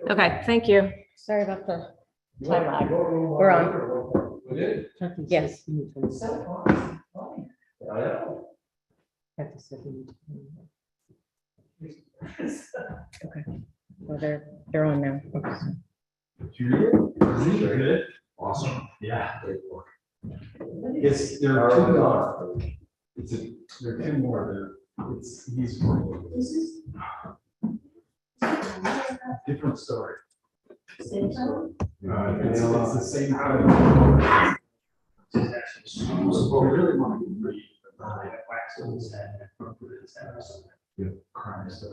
Okay, thank you. Sorry about the time lag. We're on. Yes. Okay. Well, they're on now. Good. Awesome. Yeah. It's, there are two more. There are two more there. He's different story. It's the same kind. We really want to read.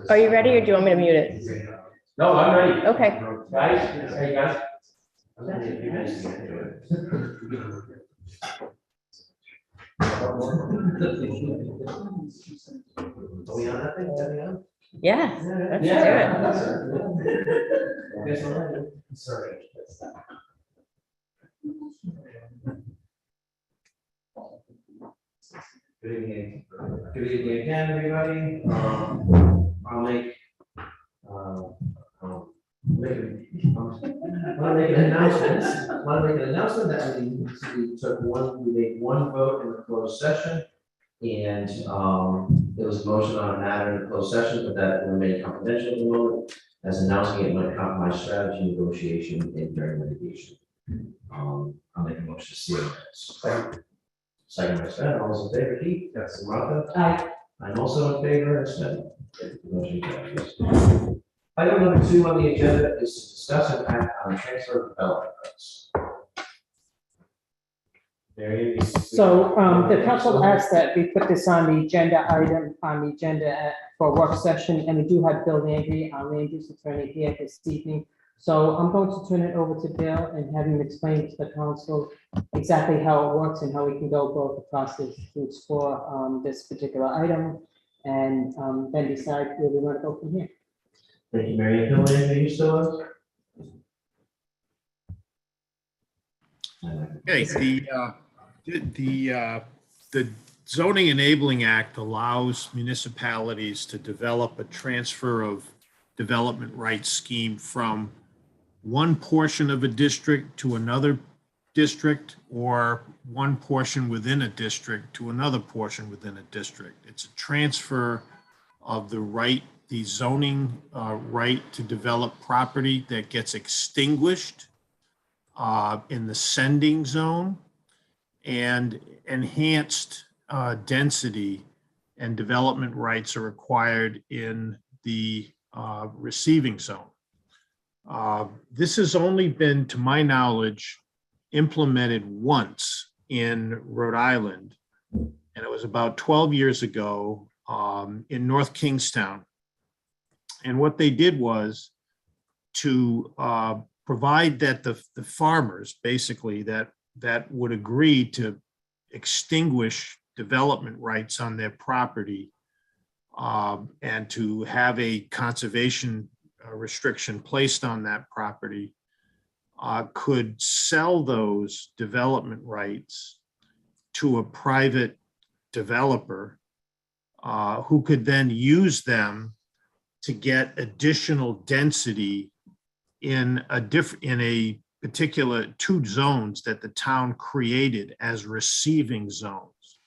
Are you ready or do you want me to mute it? No, I'm ready. Okay. Guys, hey guys. Yeah, let's do it. Sorry. Good evening. Good evening again, everybody. I'll make an announcement. I want to make an announcement that we made one vote in the closed session. And there was a motion on a matter in the closed session, but that will remain confidential at the moment, as announcing it might compromise strategy, negotiation, and during litigation. I'll make a motion to seal this. Second by Sven, all those in favor, Keith? Yes. Martha? Aye. I'm also in favor, and Sven. Motion carries. Item number 2 on the agenda is to discuss and act on transfer of development rights. So the council asked that we put this on the agenda item, for work session, and we do have Bill Landry, our land use attorney, here this evening. So I'm going to turn it over to Bill and have him explain to the council exactly how it works and how we can go about the process to explore this particular item, and then decide where we want to go from here. Thank you, Mary. Bill Landry, are you still on? Okay, the Zoning Enabling Act allows municipalities to develop a transfer of development rights scheme from one portion of a district to another district, or one portion within a district to another portion within a district. It's a transfer of the zoning right to develop property that gets extinguished in the sending zone, and enhanced density and development rights are required in the receiving zone. This has only been, to my knowledge, implemented once in Rhode Island, and it was about 12 years ago in North Kingstown. And what they did was to provide that the farmers, basically, that would agree to extinguish development rights on their property and to have a conservation restriction placed on that property, could sell those development rights to a private developer who could then use them to get additional density in a particular 2 zones that the town created as receiving zones.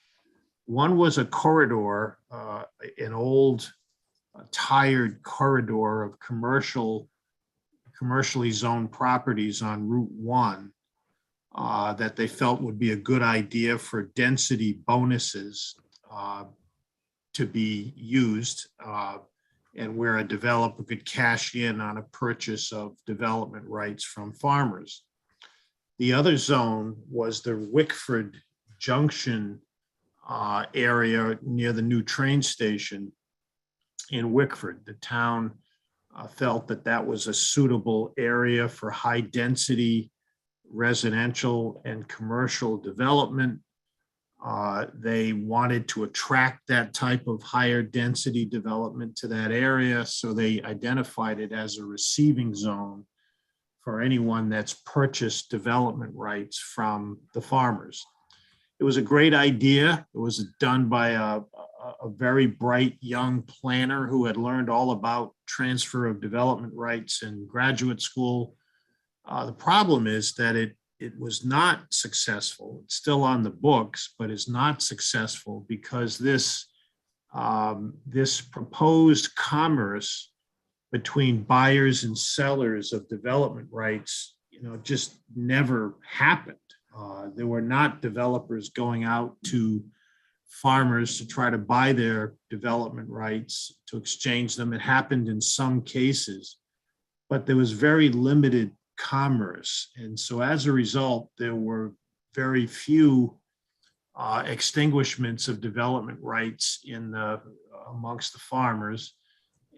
One was a corridor, an old tired corridor of commercially zoned properties on Route 1 that they felt would be a good idea for density bonuses to be used, and where a developer could cash in on a purchase of development rights from farmers. The other zone was the Wickford Junction area near the new train station in Wickford. The town felt that that was a suitable area for high density residential and commercial development. They wanted to attract that type of higher density development to that area, so they identified it as a receiving zone for anyone that's purchased development rights from the farmers. it was a great idea. It was done by a very bright young planner who had learned all about transfer of development rights in graduate school. The problem is that it was not successful. It's still on the books, but it's not successful because this proposed commerce between buyers and sellers of development rights, just never happened. There were not developers going out to farmers to try to buy their development rights to exchange them. It happened in some cases, but there was very limited commerce. And so as a result, there were very few extinguishments of development rights amongst the farmers,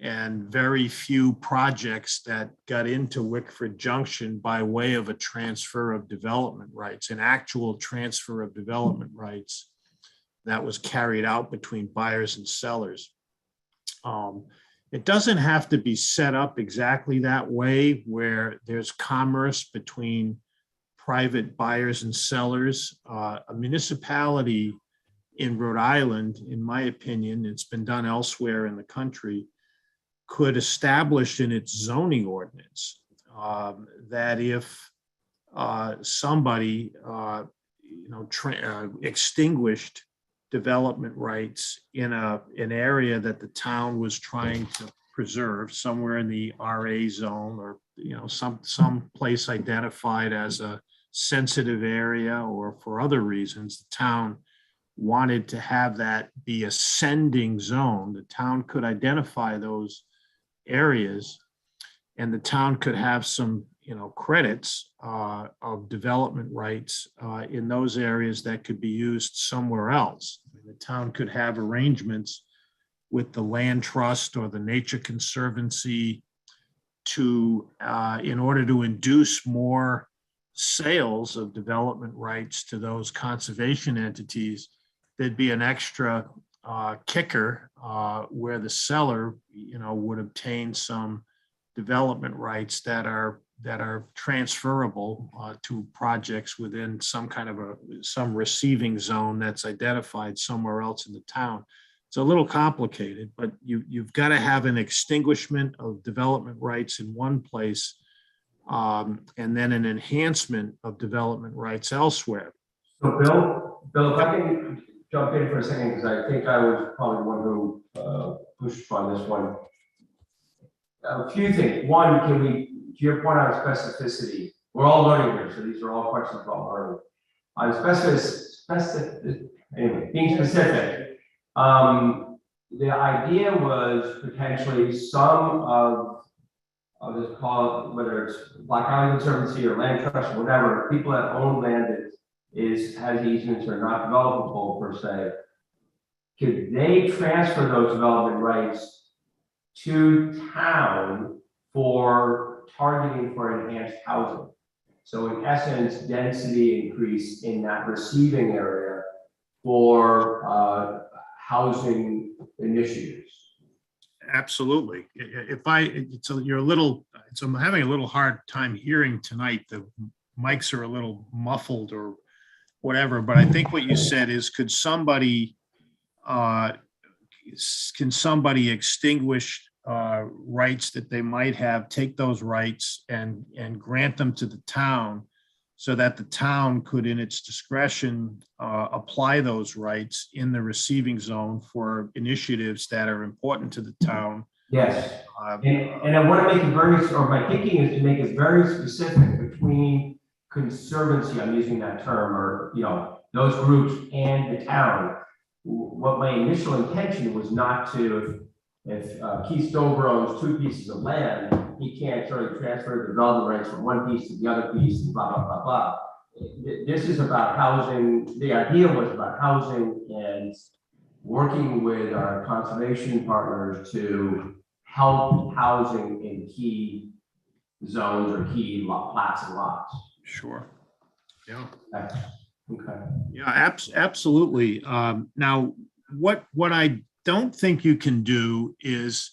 and very few projects that got into Wickford Junction by way of a transfer of development rights, an actual transfer of development rights that was carried out between buyers and sellers. It doesn't have to be set up exactly that way, where there's commerce between private buyers and sellers. A municipality in Rhode Island, in my opinion, it's been done elsewhere in the country, could establish in its zoning ordinance that if somebody extinguished development rights in an area that the town was trying to preserve, somewhere in the RA zone, or some place identified as a sensitive area, or for other reasons the town wanted to have that be a sending zone, the town could identify those areas, and the town could have some credits of development rights in those areas that could be used somewhere else. The town could have arrangements with the land trust or the Nature Conservancy in order to induce more sales of development rights to those conservation entities. There'd be an extra kicker where the seller, would obtain some development rights that are transferable to projects within some kind of some receiving zone that's identified somewhere else in the town. It's a little complicated, but you've got to have an extinguishment of development rights in one place, and then an enhancement of development rights elsewhere. So Bill, if I can jump in for a second, because I think I was probably the one who pushed on this one. A few things. One, can we, to your point on specificity, we're all learning here, so these are all questions about learning. On being specific, the idea was potentially some of this call, whether it's Black Island Conservancy or Land Trust or whatever, people that own land that has easements or not developable per se, could they transfer those development rights to town for targeting for enhanced housing? So in essence, density increase in that receiving area for housing initiatives. Absolutely. I'm having a little hard time hearing tonight. The mics are a little muffled or whatever, but I think what you said is, can somebody extinguish rights that they might have, take those rights and grant them to the town, so that the town could, in its discretion, apply those rights in the receiving zone for initiatives that are important to the town. Yes, and I want to make it my thinking is to make it very specific between conservancy, I'm using that term, or those groups and the town. What my initial intention was not to, if Keith Stover owns 2 pieces of land, he can't sort of transfer the development rights from one piece to the other piece and blah, blah, blah, blah. This is about housing. The idea was about housing and working with our conservation partners to help housing in key zones or key plots and lots. Sure. Yeah. Okay. Yeah, absolutely. Now, what I don't think you can do is,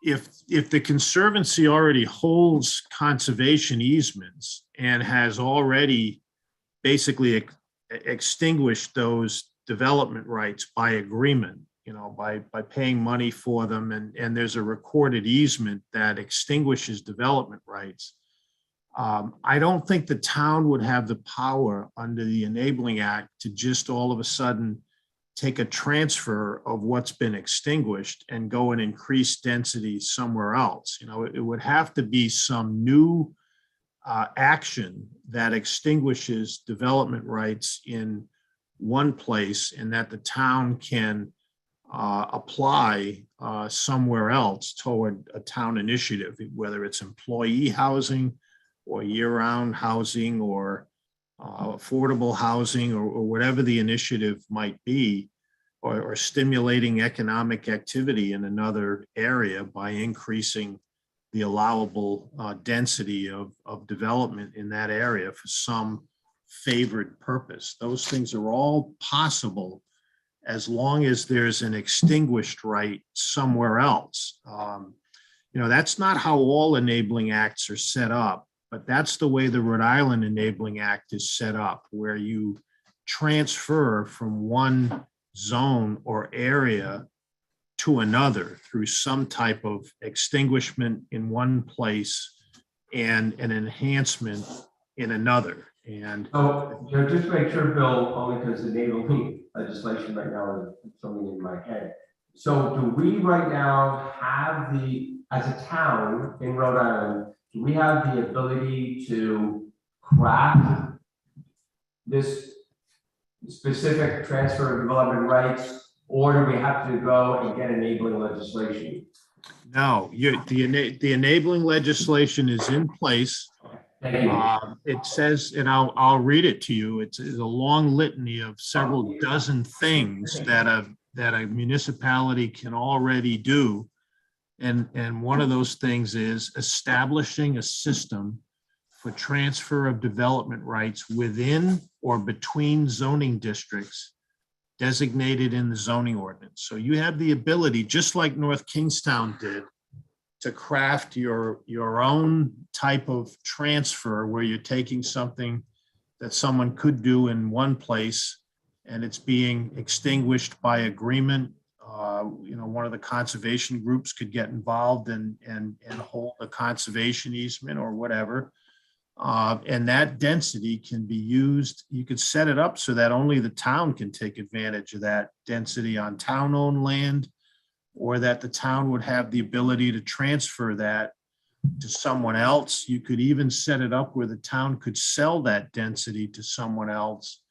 if the Conservancy already holds conservation easements and has already basically extinguish those development rights by agreement, by paying money for them, and there's a recorded easement that extinguishes development rights. I don't think the town would have the power under the Enabling Act to just all of a sudden take a transfer of what's been extinguished and go and increase density somewhere else. It would have to be some new action that extinguishes development rights in one place and that the town can apply somewhere else toward a town initiative, whether it's employee housing or year-round housing or affordable housing or whatever the initiative might be, or stimulating economic activity in another area by increasing the allowable density of development in that area for some favored purpose. Those things are all possible as long as there's an extinguished right somewhere else. That's not how all enabling acts are set up, but that's the way the Rhode Island Enabling Act is set up, where you transfer from one zone or area to another through some type of extinguishment in one place and an enhancement in another. And So, just to make sure, Bill, only because enabling legislation right now is something in my head. So do we right now have as a town in Rhode Island, do we have the ability to craft this specific transfer of development rights, or do we have to go and get enabling legislation? no, the enabling legislation is in place. Thank you. It says, and I'll read it to you. It's a long litany of several dozen things that a municipality can already do. And one of those things is establishing a system for transfer of development rights within or between zoning districts designated in the zoning ordinance. So you have the ability, just like North Kingstown did, to craft your own type of transfer where you're taking something that someone could do in one place and it's being extinguished by agreement. One of the conservation groups could get involved and hold a conservation easement or whatever. And that density can be used. You could set it up so that only the town can take advantage of that density on town-owned land, or that the town would have the ability to transfer that to someone else. You could even set it up where the town could sell that density to someone else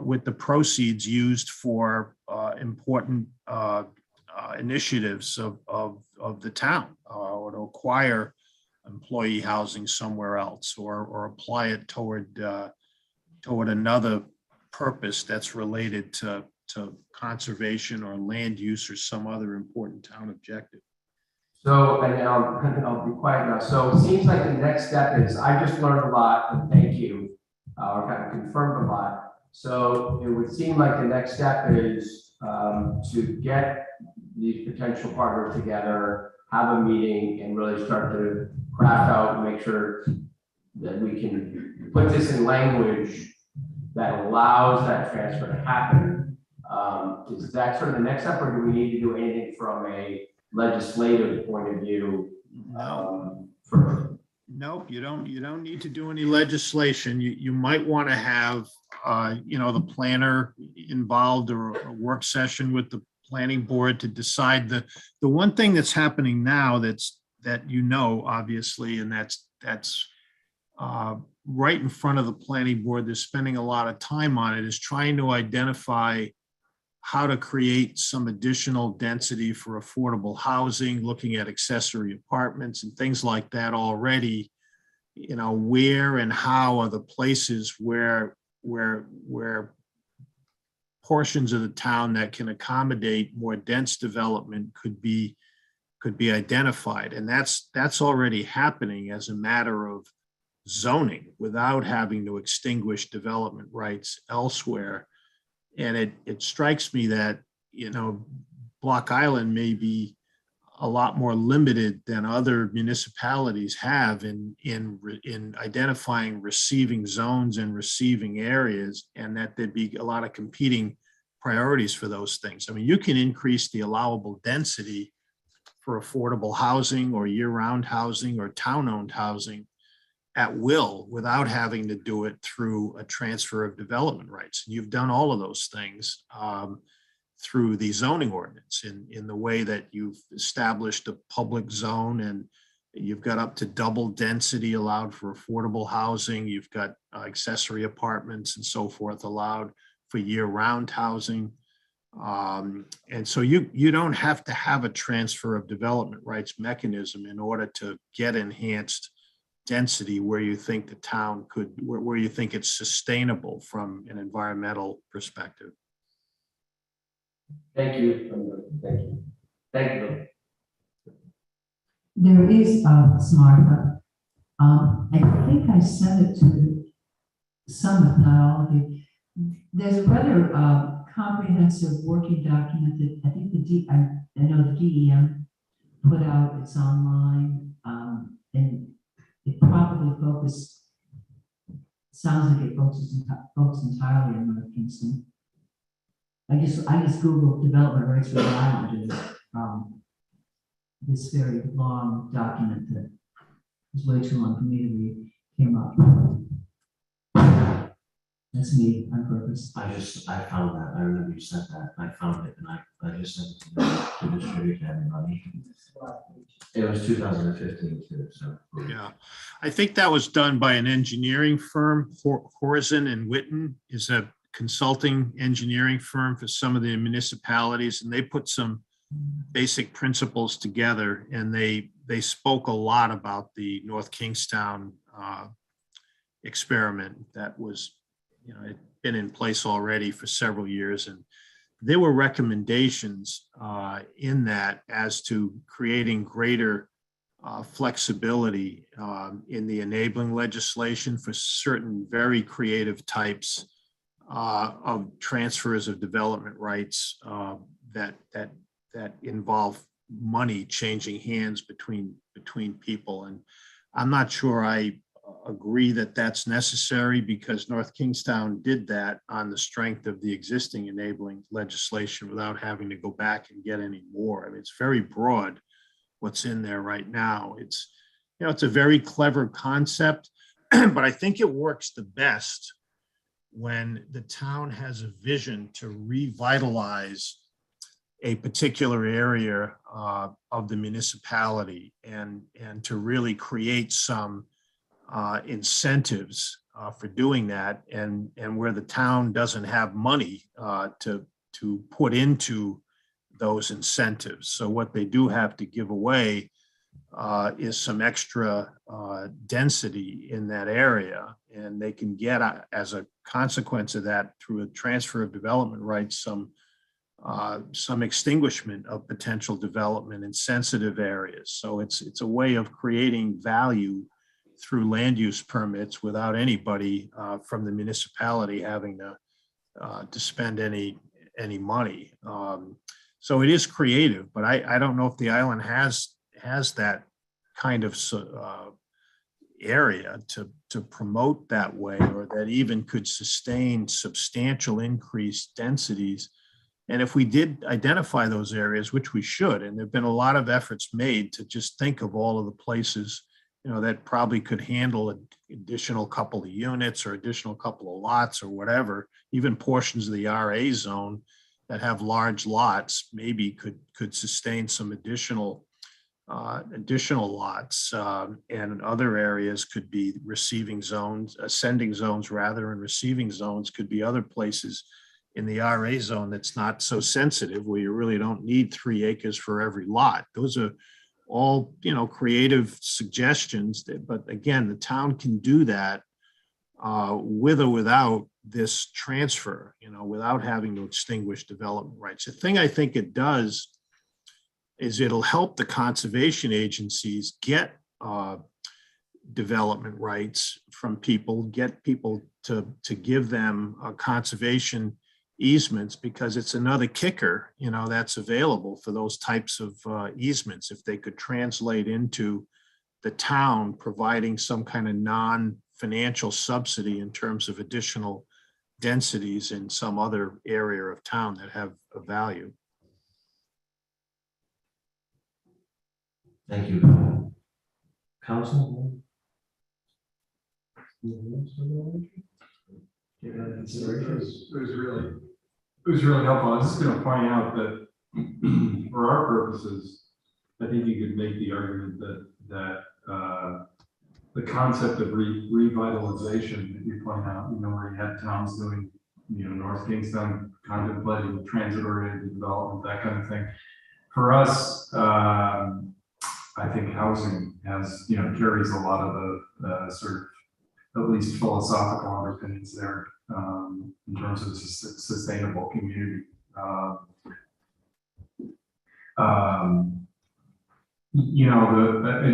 with the proceeds used for important initiatives of the town, or to acquire employee housing somewhere else, or apply it toward another purpose that's related to conservation or land use or some other important town objective. So, and I'll be quiet now. So it seems like the next step is, I just learned a lot, and thank you, or kind of confirmed a lot. So it would seem like the next step is to get these potential partners together, have a meeting, and really start to craft out and make sure that we can put this in language that allows that transfer to happen. Is that sort of the next step, or do we need to do anything from a legislative point of view? Nope, you don't need to do any legislation. You might want to have the planner involved, or a work session with the planning board to decide the one thing that's happening now that obviously, and that's right in front of the planning board. They're spending a lot of time on it, is trying to identify how to create some additional density for affordable housing, looking at accessory apartments and things like that already. Where and how are the places where portions of the town that can accommodate more dense development could be identified. And that's already happening as a matter of zoning without having to extinguish development rights elsewhere. And it strikes me that, Block Island may be a lot more limited than other municipalities have in identifying receiving zones and receiving areas, and that there'd be a lot of competing priorities for those things. I mean, you can increase the allowable density for affordable housing or year-round housing or town-owned housing at will without having to do it through a transfer of development rights. And you've done all of those things through the zoning ordinance in the way that you've established a public zone, and you've got up to double density allowed for affordable housing. You've got accessory apartments and so forth allowed for year-round housing. And so you don't have to have a transfer of development rights mechanism in order to get enhanced density where you think the town could, where you think it's sustainable from an environmental perspective. Thank you. Thank you. Thank you. There is a smart hub. I think I sent it to some, if not all of you. There's a rather comprehensive working document that I think I know the DEM put out. It's online, and it probably sounds like it focuses entirely on North Kingston. I just Googled development rights for the island, and this very long document that was way too long for me to read came up. That's me on purpose. I found that. I remember you sent that. I found it, and I just sent it to distribute to everybody. It was 2015 too, so. Yeah, I think that was done by an engineering firm. Horizon and Witten is a consulting engineering firm for some of the municipalities, and they put some basic principles together, and they spoke a lot about the North Kingstown experiment that was, it'd been in place already for several years, and there were recommendations in that as to creating greater flexibility in the enabling legislation for certain very creative types of transfers of development rights that involve money changing hands between people. And I'm not sure I agree that that's necessary, because North Kingstown did that on the strength of the existing enabling legislation without having to go back and get any more. I mean, it's very broad what's in there right now. It's, it's a very clever concept, but I think it works the best when the town has a vision to revitalize a particular area of the municipality and to really create some incentives for doing that, and where the town doesn't have money to put into those incentives. So what they do have to give away is some extra density in that area, and they can get, as a consequence of that, through a transfer of development rights, some extinguishment of potential development in sensitive areas. So it's a way of creating value through land use permits without anybody from the municipality having to spend any money. So it is creative, but I don't know if the island has that kind of area to promote that way, or that even could sustain substantial increased densities. And if we did identify those areas, which we should, and there've been a lot of efforts made to just think of all of the places, that probably could handle an additional couple of units or additional couple of lots or whatever, even portions of the RA zone that have large lots maybe could sustain some additional lots, and other areas could be receiving zones, ascending zones rather, and receiving zones could be other places in the RA zone that's not so sensitive, where you really don't need 3 acres for every lot. Those are all, creative suggestions, but again, the town can do that with or without this transfer, without having to extinguish development rights. The thing I think it does is it'll help the conservation agencies get development rights from people, get people to give them conservation easements, because it's another kicker, that's available for those types of easements. If they could translate into the town providing some kind of non-financial subsidy in terms of additional densities in some other area of town that have a value. Thank you. Council? It was really helpful. I was just gonna point out that for our purposes, I think you could make the argument that the concept of revitalization that you point out, where you had towns doing, North Kingstown contemplating transit-oriented development, that kind of thing. For us, I think housing has, carries a lot of the sort of at least philosophical underpinnings there in terms of sustainable community. I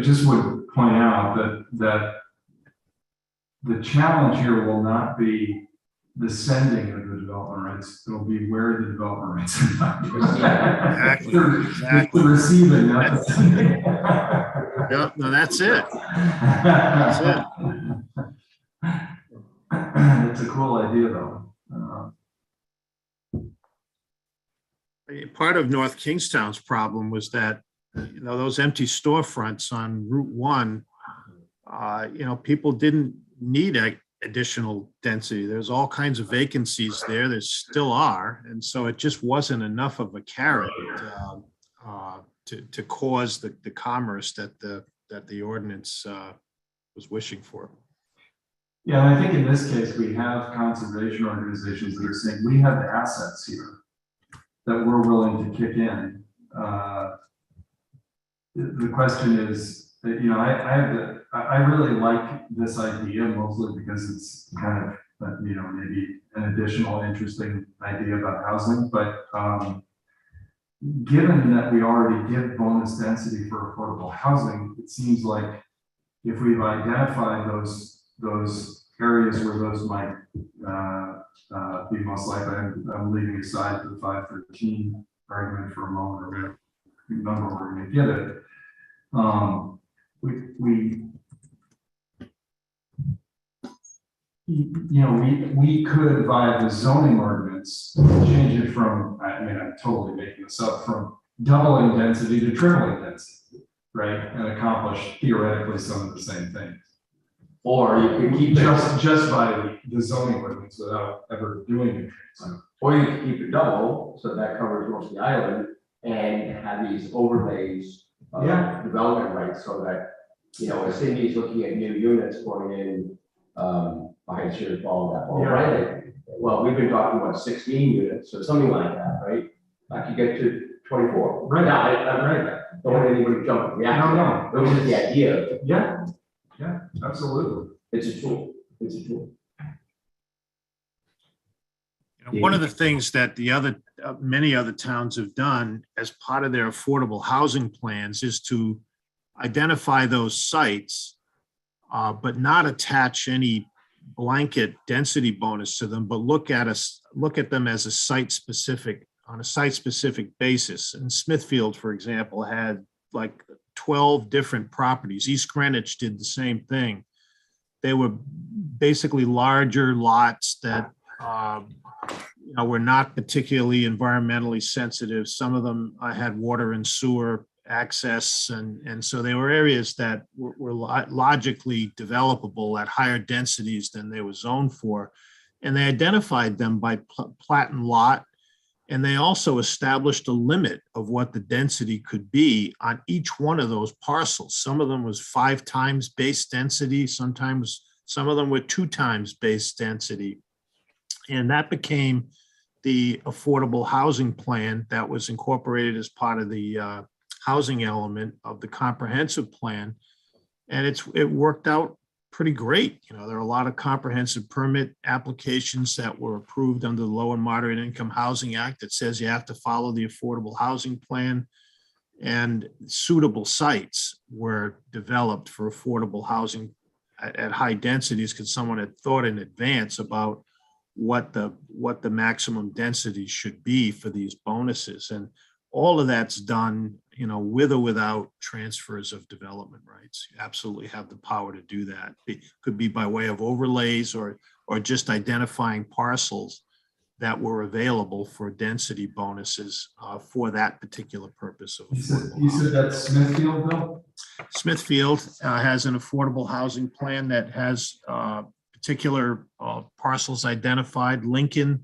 just would point out that the challenge here will not be the sending of the development rights, it'll be where the development rights are. Exactly. The receiving, not the sending. Yeah, no, that's it. That's It's a cool idea, though. Part of North Kingstown's problem was that, those empty storefronts on Route 1, people didn't need additional density. There's all kinds of vacancies there. There still are. And so it just wasn't enough of a carrot to cause the commerce that the ordinance was wishing for. Yeah, and I think in this case, we have conservation organizations that are saying, we have the assets here that we're willing to kick in. The question is, I really like this idea mostly because it's kind of, maybe an additional interesting idea about housing, but given that we already give bonus density for affordable housing, it seems like if we've identified those areas where those might be most likely, I'm leaving aside the 513 argument for a moment, or remember we're going to get it. We could via the zoning ordinance change it from, I'm totally making this up, from doubling density to tripling density, right? And accomplish theoretically some of the same things. Or you could keep it, Just by the zoning ordinance without ever doing it. or you could keep it double, so that covers most of the island, and have these overlays of Yeah. development rights, so that, as Cindy's looking at new units going in, behind Shears Ball, that whole Yeah. right? Well, we've been talking about 16 units, or something like that, right? I could get to 24. Right. Now, I'm right. Don't want anybody to jump the action. No. It was just the idea. Yeah, absolutely. It's a tool. It's a tool. One of the things that many other towns have done as part of their affordable housing plans is to identify those sites, but not attach any blanket density bonus to them, but look at them as on a site-specific basis. And Smithfield, for example, had like 12 different properties. East Greenwich did the same thing. They were basically larger lots that were not particularly environmentally sensitive. Some of them had water and sewer access, and so they were areas that were logically developable at higher densities than they were zoned for. And they identified them by plat and lot, and they also established a limit of what the density could be on each one of those parcels. Some of them was 5 times base density, sometimes some of them were 2 times base density. And that became the affordable housing plan that was incorporated as part of the housing element of the comprehensive plan. And it worked out pretty great. There are a lot of comprehensive permit applications that were approved under the Low and Moderate Income Housing Act that says you have to follow the affordable housing plan, and suitable sites were developed for affordable housing at high densities because someone had thought in advance about what the maximum density should be for these bonuses. And all of that's done, with or without transfers of development rights. You absolutely have the power to do that. It could be by way of overlays or just identifying parcels that were available for density bonuses for that particular purpose of affordable You housing. said that's Smithfield, Bill? Smithfield has an affordable housing plan that has particular parcels identified. Lincoln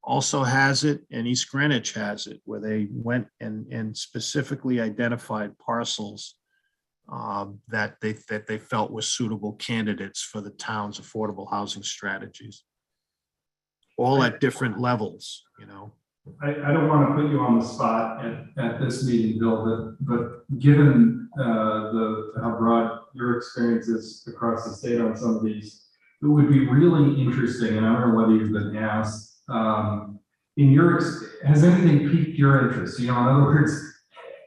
also has it, and East Greenwich has it, where they went and specifically identified parcels that they felt were suitable candidates for the town's affordable housing strategies. All at different levels, I don't want to put you on the spot at this meeting, Bill, but given how broad your experience is across the state on some of these, it would be really interesting, and I don't know whether you've been asked, has anything piqued your interest? In other words,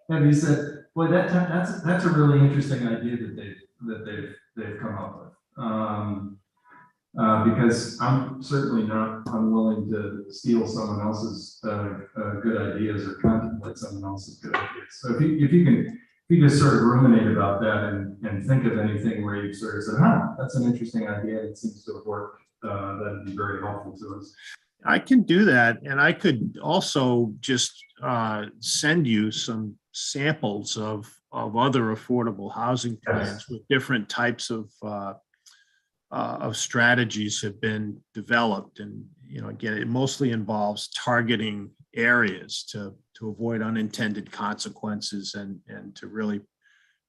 have you said, boy, that's a really interesting idea that they've come up with. Because I'm certainly not unwilling to steal someone else's good ideas or contemplate someone else's good ideas. So if you just sort of ruminate about that and think of anything where you sort of said, that's an interesting idea, it seems to have worked, that'd be very helpful to us. I can do that. And I could also just send you some samples of other affordable housing plans with different types of strategies have been developed. And, again, it mostly involves targeting areas to avoid unintended consequences and to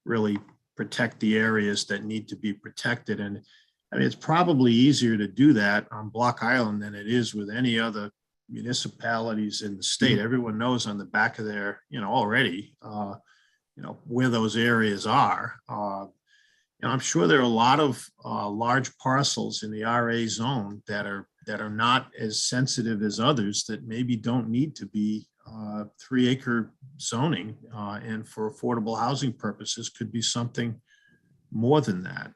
really protect the areas that need to be protected. And I mean, it's probably easier to do that on Block Island than it is with any other municipalities in the state. Everyone knows on the back of their, already, where those areas are. And I'm sure there are a lot of large parcels in the RA zone that are not as sensitive as others that maybe don't need to be 3-acre zoning, and for affordable housing purposes could be something more than that.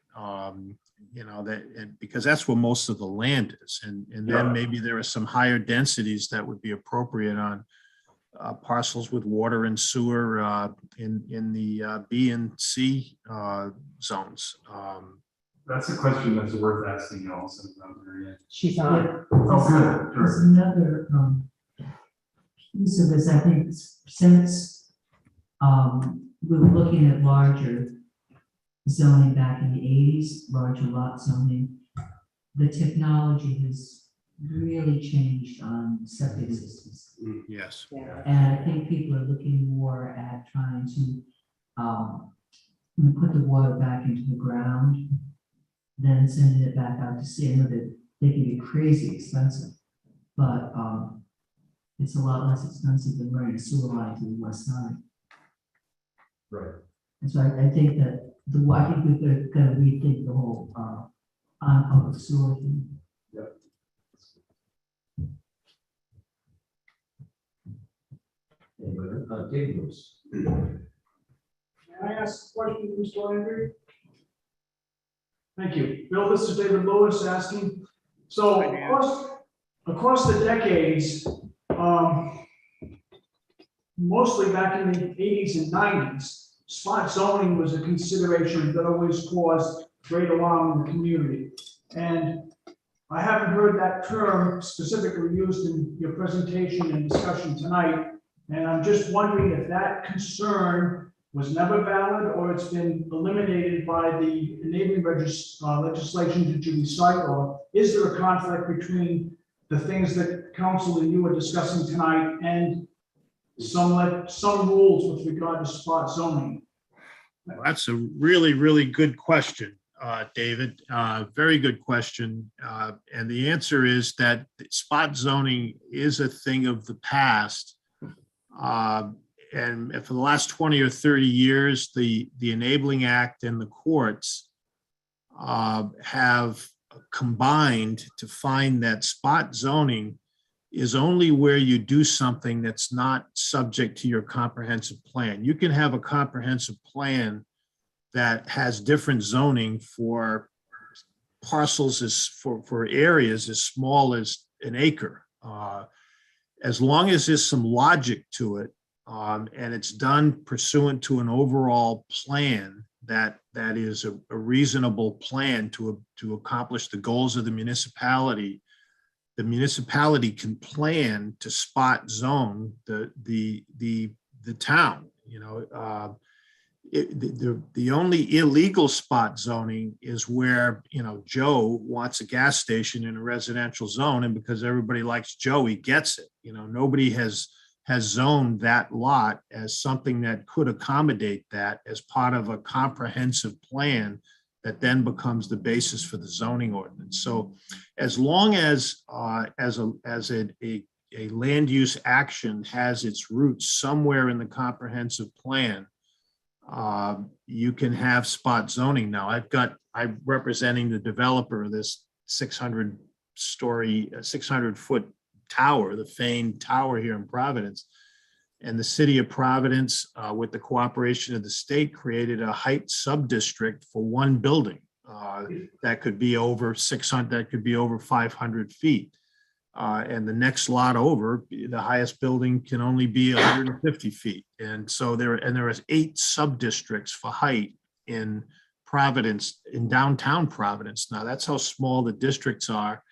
Because that's where most of the land is, and then maybe there are some higher densities that would be appropriate on parcels with water and sewer in the B and C zones. That's a question that's worth asking Allison about, Marianne. She's on. Oh, good. There's Sure. another piece of this, I think, since we were looking at larger zoning back in the 80s, larger lot zoning, the technology has really changed on septic systems. Yes. And I think people are looking more at trying to put the water back into the ground, then sending it back out to sea. I know that they can be crazy expensive, but it's a lot less expensive than running a sewer line to the west side. Right. And so I think that I think we're gonna rethink the whole on-public sewer thing. David Lewis. Can I ask a question, Mr. Landry? Thank you. Bill, this is David Lewis asking. So across the decades, mostly back in the 80s and 90s, spot zoning was a consideration that always caused great alarm in the community. And I haven't heard that term specifically used in your presentation and discussion tonight. And I'm just wondering if that concern was never valid or it's been eliminated by the enabling legislation that you recite, or is there a conflict between the things that council and you are discussing tonight and some rules with regard to spot zoning? Well, that's a really, really good question, David. Very good question. And the answer is that spot zoning is a thing of the past. And for the last 20 or 30 years, the Enabling Act and the courts have combined to find that spot zoning is only where you do something that's not subject to your comprehensive plan. You can have a comprehensive plan that has different zoning for parcels for areas as small as an acre. As long as there's some logic to it, and it's done pursuant to an overall plan that is a reasonable plan to accomplish the goals of the municipality can plan to spot zone the town. The only illegal spot zoning is where, Joe wants a gas station in a residential zone, and because everybody likes Joe, he gets it. Nobody has zoned that lot as something that could accommodate that as part of a comprehensive plan that then becomes the basis for the zoning ordinance. So as long as a land use action has its roots somewhere in the comprehensive plan, you can have spot zoning. Now I'm representing the developer of this 600-foot tower, the famed tower here in Providence. And the city of Providence, with the cooperation of the state, created a height sub-district for one building that could be over 600, that could be over 500 feet. And the next lot over, the highest building can only be 150 feet. And so there are 8 sub-districts for height in Providence, in downtown Providence. Now that's how small the districts are.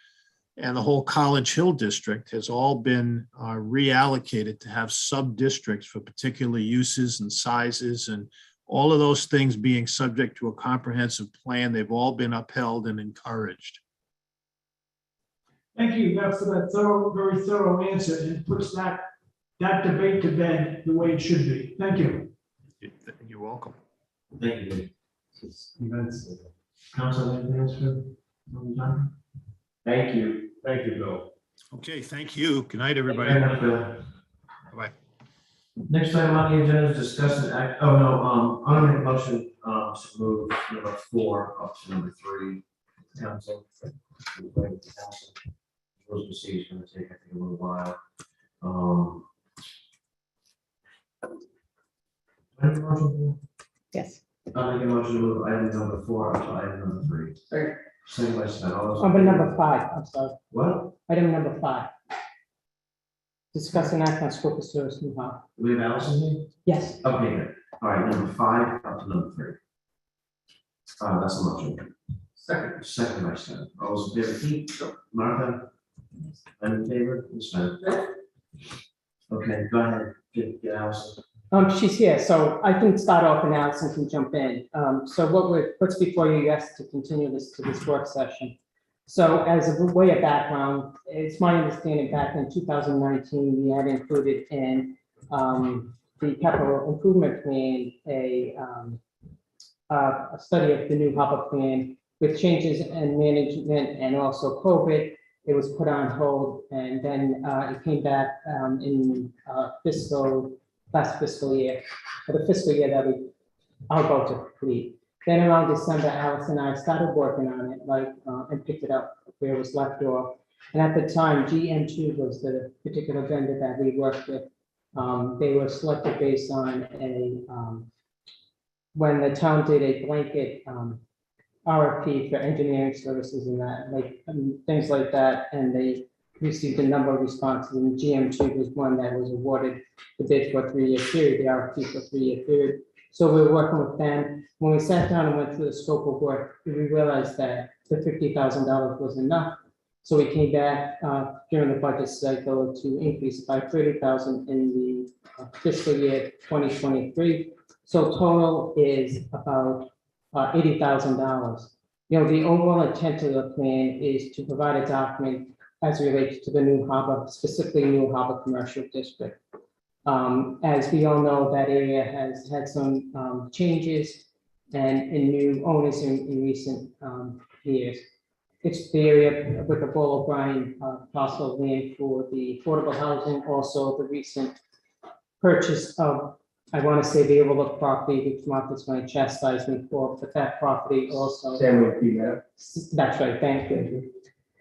And the whole College Hill district has all been reallocated to have sub-districts for particular uses and sizes, and all of those things being subject to a comprehensive plan. They've all been upheld and encouraged. Thank you for that very thorough answer, and puts that debate to bed the way it should be. Thank you. You're welcome. Thank you. Council, anything else for John? Thank you. Thank you, Bill. Okay, thank you. Good night, everybody. Thank you very much, Bill. Bye-bye. Next item on the agenda is discuss and act, I'm gonna make a motion, to move number 4 up to number 3. Council. Rules and procedures is gonna take, I think, a little while. I make a motion Yes. to move item number 4 up to item number 3. Second by Sven, all those in Number favor? number 5, I'm sorry, What? item number 5. Discuss and act on scope of service New Hampshire. Do we have Allison here? Yes, Okay, good. All right, number 5 up to number 3. That's a motion. Second by Sven. All those in favor, Pete? Martha? I'm in favor, Sven? Okay, go ahead, get Allison. she's here, so I can start off and Allison can jump in. So what's before you, yes, to continue this to this work session. So as a way of background, it's my understanding back in 2019, we had included in the capital improvement plan a study of the new harbor plan with changes in management and also COVID. It was put on hold, and then it came back in last fiscal year, or the fiscal year that we are about to complete. Then around December, Alice and I started working on it, and picked it up where it was left off. And at the time, GM2 was the particular vendor that we worked with. They were selected based on when the town did a blanket RFP for engineering services and that, things like that, and they received a number of responses, and GM2 was one that was awarded the bid for a 3-year period, the RFP for a 3-year period. So we were working with them. When we sat down and went through the scope of work, we realized that the $50,000 was enough. So we came back during the budget cycle to increase by $30,000 in the fiscal year 2023. So total is about $80,000. The overall intent of the plan is to provide a document as it relates to the new harbor, specifically New Harbor Commercial District. As we all know, that area has had some changes and new owners in recent years. It's the area with the Paul O'Brien parcel of land for the affordable housing, also the recent purchase of, I want to say, the overlook property, which Martha's going to chastise me for, but that property also. That's right, thank you.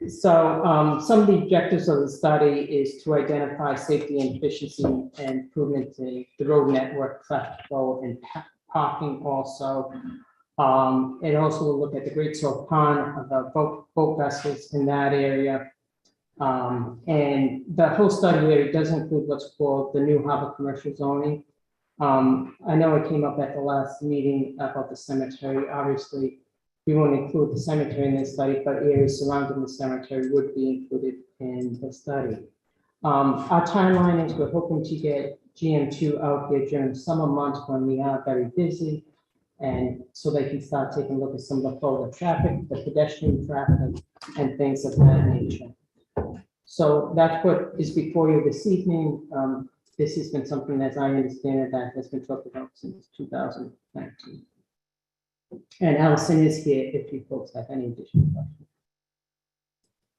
So some of the objectives of the study is to identify safety and efficiency and improvement in the road network, traffic flow, and parking also. It also will look at the Great Salt Pond, the boat vessels in that area. And the whole study area does include what's called the new harbor commercial zoning. I know it came up at the last meeting about the cemetery. Obviously, we won't include the cemetery in this study, but areas surrounding the cemetery would be included in the study. Our timeline is we're hoping to get GM2 out here during the summer months when we are very busy. And so they can start taking a look at some of the flow of traffic, the pedestrian traffic, and things of that nature. So that's what is before you this evening. This has been something, as I understand it, that has been talked about since 2019. And Allison is here if you folks have any additional questions.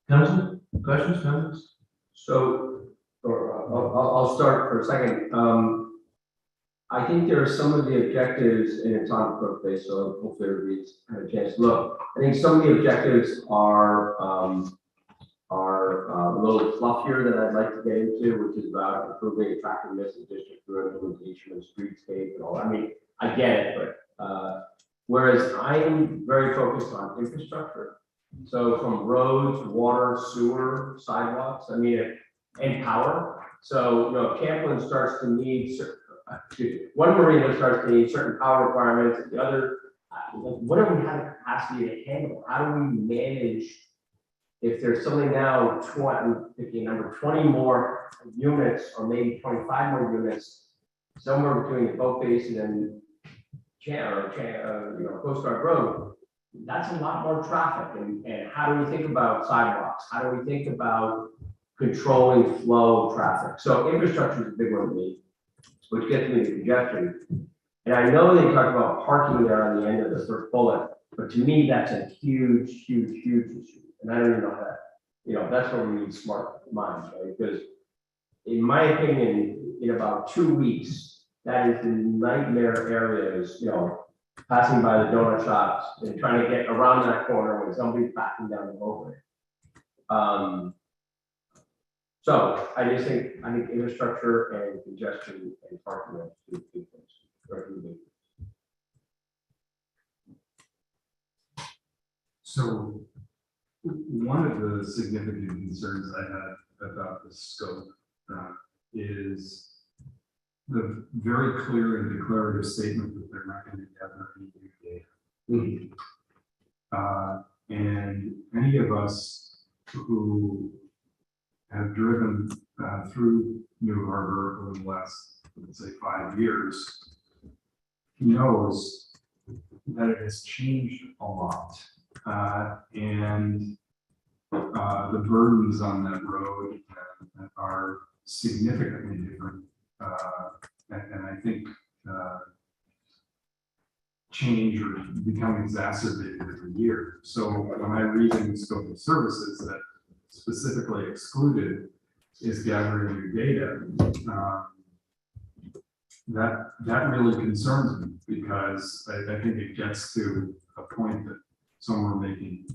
Council, questions, comments? So, I'll start for a second. I think there are some of the objectives, and it's on Brook Bay, so hopefully everybody's had a chance to look. I think some of the objectives are a little fluffier than I'd like to get into, which is about improving attractiveness of district through implementation of streetscape and all. I mean, I get it, but whereas I am very focused on infrastructure. So from roads, water, sewer, sidewalks, I mean, and power. So, you know, if Camplin starts to need one marina starts to need certain power requirements, and the other, what do we have the capacity to handle? How do we manage if there's something now, 20 more units, or maybe 25 more units, somewhere between the boat basin and Coast Guard Road? That's a lot more traffic. And how do we think about sidewalks? How do we think about controlling flow of traffic? So infrastructure is a big one to me, which gets me to congestion. And I know they talk about parking there on the end of the third bullet, but to me, that's a huge issue. And I don't even know that, that's where we need smart minds, right? Because in my opinion, in about 2 weeks, that is the nightmare areas, passing by the donut shops and trying to get around that corner when somebody's backing down the roadway. So I think infrastructure and congestion and parking are two big things. So one of the significant concerns I had about the scope is the very clear and declarative statement that they're not going to gather any new data. And any of us who have driven through New Harbor over the last, let's say, 5 years, knows that it has changed a lot. And the burdens on that road are significantly different. And I think change or become exacerbated every year. So when I read in the scope of services that specifically excluded is gathering new data, that really concerns me, because I think it gets to a point that some were making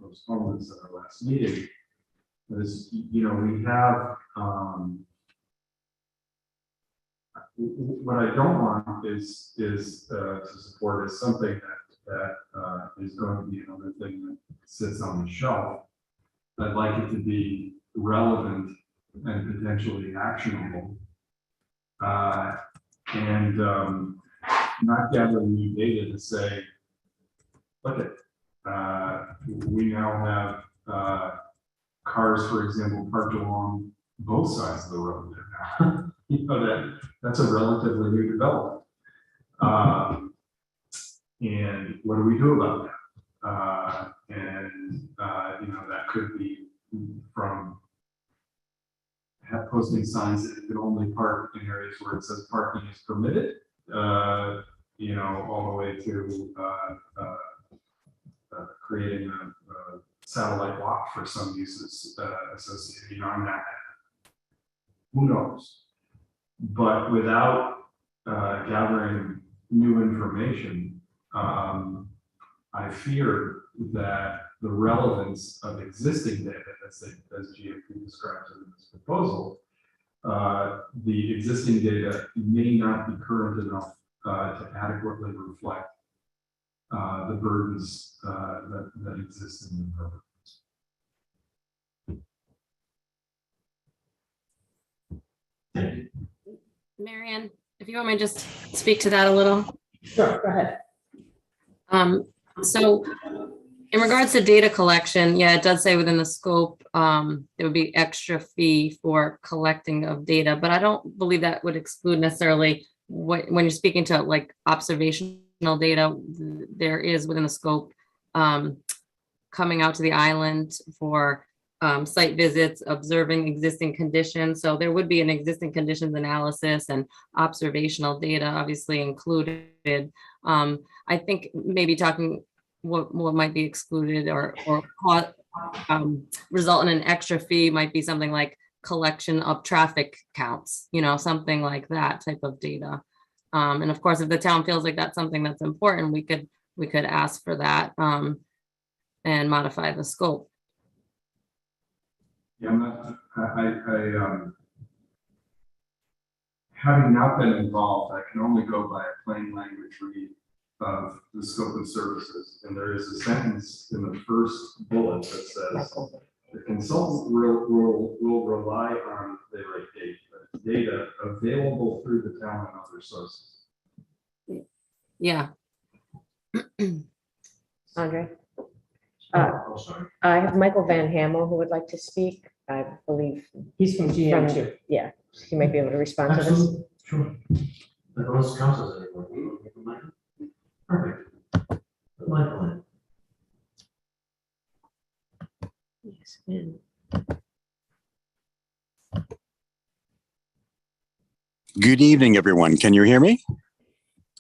those comments at our last meeting. Is, we have what I don't want is to support is something that is going to be another thing that sits on the shelf. I'd like it to be relevant and potentially actionable, and not gathering new data to say, look at, we now have cars, for example, parked along both sides of the road there now. That's a relatively new development. And what do we do about that? That could be from posting signs that you can only park in areas where it says parking is permitted, all the way to creating a satellite block for some uses associated, on that. Who knows? But without gathering new information, I fear that the relevance of existing data, as GFP describes it in this proposal, the existing data may not be current enough to adequately reflect the burdens that exist in the program. Marianne, if you want me to just speak to that a little. Sure, go ahead. So in regards to data collection, yeah, it does say within the scope, there would be extra fee for collecting of data, but I don't believe that would exclude necessarily when you're speaking to like observational data, there is within the scope, coming out to the island for site visits, observing existing conditions. So there would be an existing conditions analysis and observational data obviously included. I think maybe talking what might be excluded or result in an extra fee might be something like collection of traffic counts, something like that type of data. And of course, if the town feels like that's something that's important, we could ask for that and modify the scope. Yeah, having not been involved, I can only go by a plain language read of the scope of services. And there is a sentence in the first bullet that says, the consultant will rely on data available through the town and other sources. Yeah. Andre? Oh, sorry. I have Michael Van Hamel who would like to speak, I believe. He's from GM too. Yeah, he might be able to respond to this. Absolutely, sure. But unless council says anyone. Perfect. Michael in. Yes, and Good evening, everyone. Can you hear me?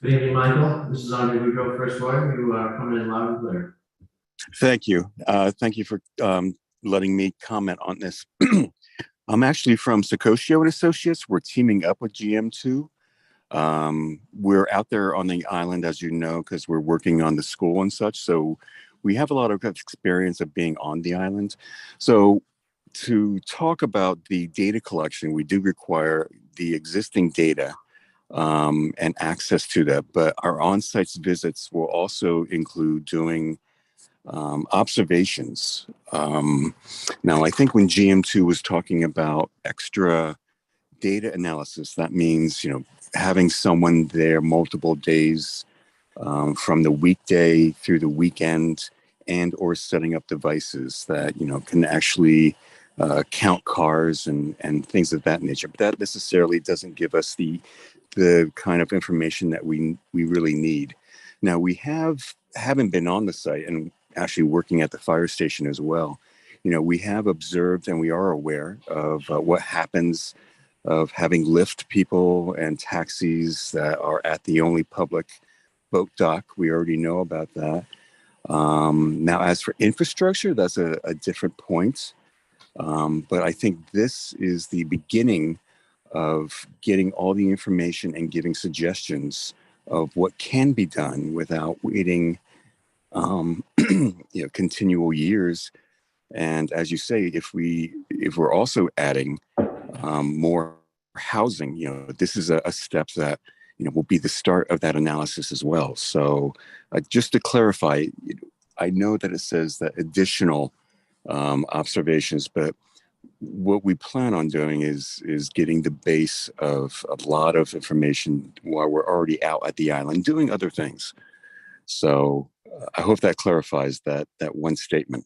Good evening, Michael. This is Andre Goudreau, First Lawyer. You are coming in loud and clear. Thank you. Thank you for letting me comment on this. I'm actually from Secotio and Associates. We're teaming up with GM2. We're out there on the island, as you know, because we're working on the school and such. So we have a lot of experience of being on the island. So to talk about the data collection, we do require the existing data and access to that. But our on-site visits will also include doing observations. Now, I think when GM2 was talking about extra data analysis, that means, having someone there multiple days from the weekday through the weekend, and or setting up devices that, can actually count cars and things of that nature. But that necessarily doesn't give us the kind of information that we really need. Now, we haven't been on the site and actually working at the fire station as well. We have observed and we are aware of what happens of having lift people and taxis that are at the only public boat dock. We already know about that. Now, as for infrastructure, that's a different point. But I think this is the beginning of getting all the information and giving suggestions of what can be done without waiting continual years. And as you say, if we're also adding more housing, this is a step that will be the start of that analysis as well. So just to clarify, I know that it says that additional observations, but what we plan on doing is getting the base of a lot of information while we're already out at the island doing other things. So I hope that clarifies that one statement.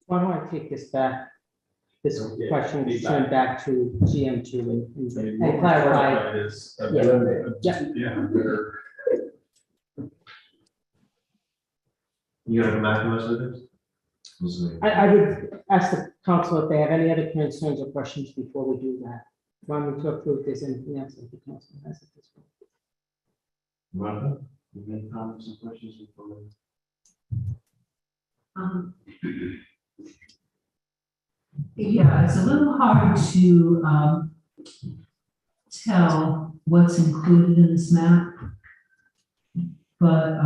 Why don't I take this back? This question is turned back to GM2 and clarify. You gonna come back to us with this? I would ask the council if they have any other concerns or questions before we do that. Want me to approve this, anything else that the council has at this point? Rhonda, you have any comments or questions before we? Yeah, it's a little hard to tell what's included in this map, but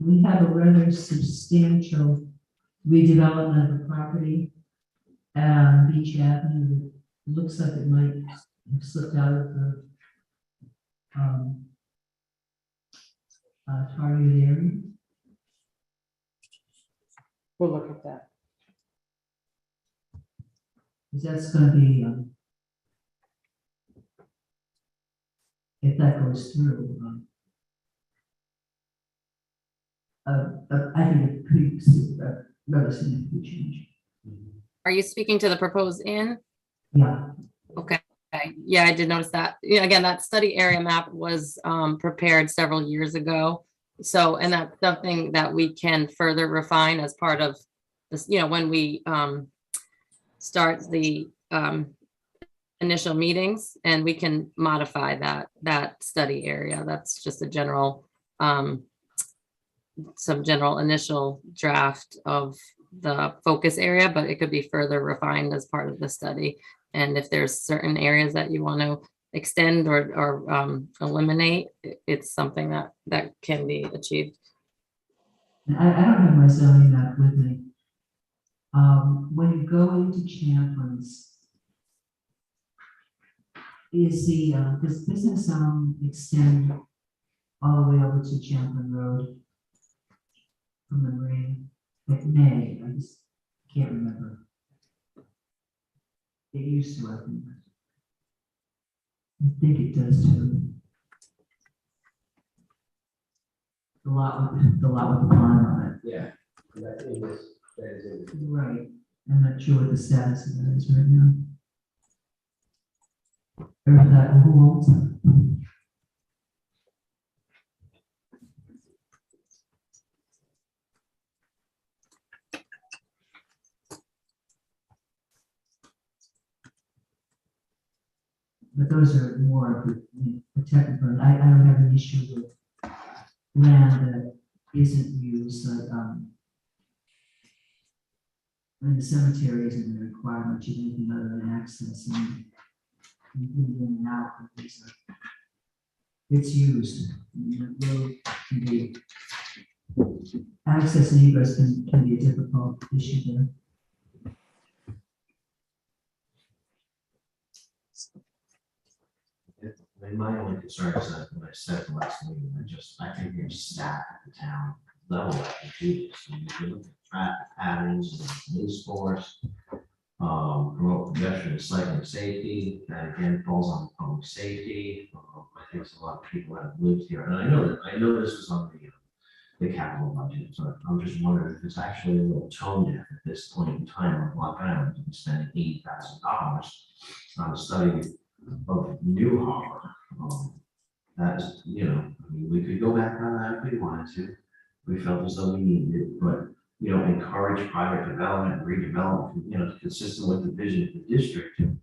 we have a rather substantial redevelopment of the property Beach Avenue. Looks like it might have slipped out of the targeted area. We'll look at that. Because that's gonna be, if that goes through, I think it could be a rather significant change. Are you speaking to the proposed inn? Yeah, Okay, yeah, I did notice that. Yeah, again, that study area map was prepared several years ago. So, and that's something that we can further refine as part of this, when we start the initial meetings, and we can modify that study area. That's just a general, some general initial draft of the focus area, but it could be further refined as part of the study. And if there's certain areas that you want to extend or eliminate, it's something that can be achieved. and I don't have my zoning map with me. When you go into Champlain's, is does business zone extend all the way over to Champlain Road from the Marine? It may, I just can't remember. It used to, I think. I think it does too. The lot with the pond on Yeah. That is it. it. Right. I'm not sure what the status of that is right now. Or that, who owns it? But those are more of the technical. I don't have an issue with land that isn't used, but and the cemetery isn't a requirement, you do anything other than access and in and out. It's used. The road can be, access and egress can be a difficult issue there. I mean, my only concern is that when I said last meeting, I think there's staff at the town level that can do this. I mean, if you look at traffic patterns, and police force, promote pedestrian cycling safety, that again falls on public safety. I think there's a lot of people that have lived here, and I know this was on the capital budget, so I'm just wondering if it's actually a little tone deaf at this point in time on Block Island, and spending $80,000 on a study of New Harbor. That is, I mean, we could go back on that if we wanted to. We felt as though we needed it, but, encourage private development, redevelopment, consistent with the vision of the district. And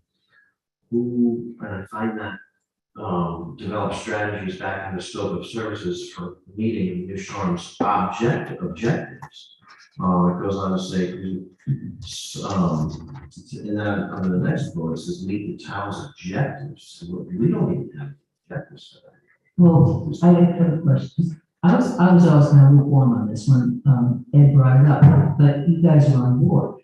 I find that develop strategies back in the scope of services for meeting New Charm's objectives. It goes on to say, and then on the next bullet, it says meet the town's objectives. So we don't even have objectives for that. Well, I have a question. I was always kind of lukewarm on this when Ed brought it up, but you guys are on board.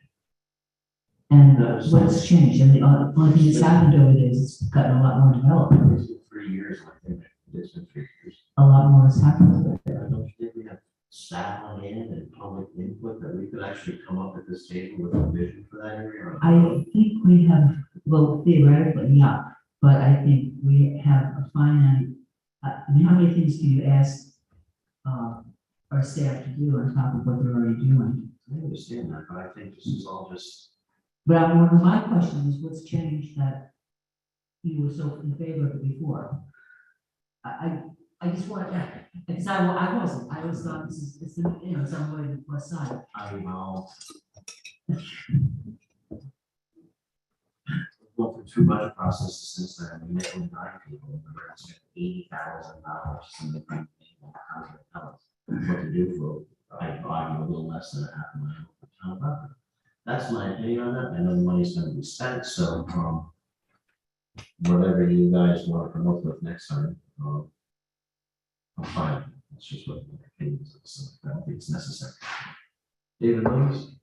And what's changed? And the only thing that's happened over there is it's gotten a lot more development. It's been 3 years, I think. It's been 3 years. A lot more has happened over there. I don't think we have staff on hand and public input that we could actually come up at this table with a vision for that area. I think we have, well, theoretically, yeah, but I think we have a finite, I mean, how many things can you ask our staff to do on top of what they're already doing? I understand that, but I think this is all just. But my question is, what's changed that you were so in favor of it before? I just want, because I wasn't, I always thought this is, some way the plus side. I know. Well, for 2 budget processes since then, we met with 9 people, and we're gonna spend $80,000 in the grant table. What to do for, I argue, a little less than a half a mile of town property. That's my opinion on that. I know the money's gonna be spent, so, whatever you guys want to come up with next time, I'm fine. That's just what my opinion is. So I don't think it's necessary. David Williams?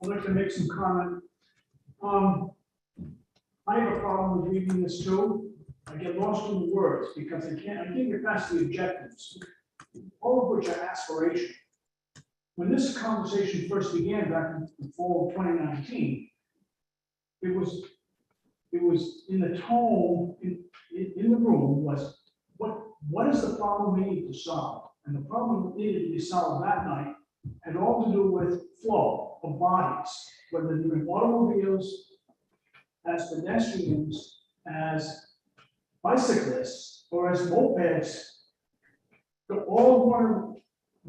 I'd like to make some comment. I have a problem with reading this too. I get lost in the words because I can't get past the objectives, all of which are aspirational. When this conversation first began back in the fall of 2019, it was in the tone, in the room was, what is the problem we need to solve? And the problem that needed to be solved that night had all to do with flow of bodies, whether they're in automobiles, as pedestrians, as bicyclists, or as mopeds. They all were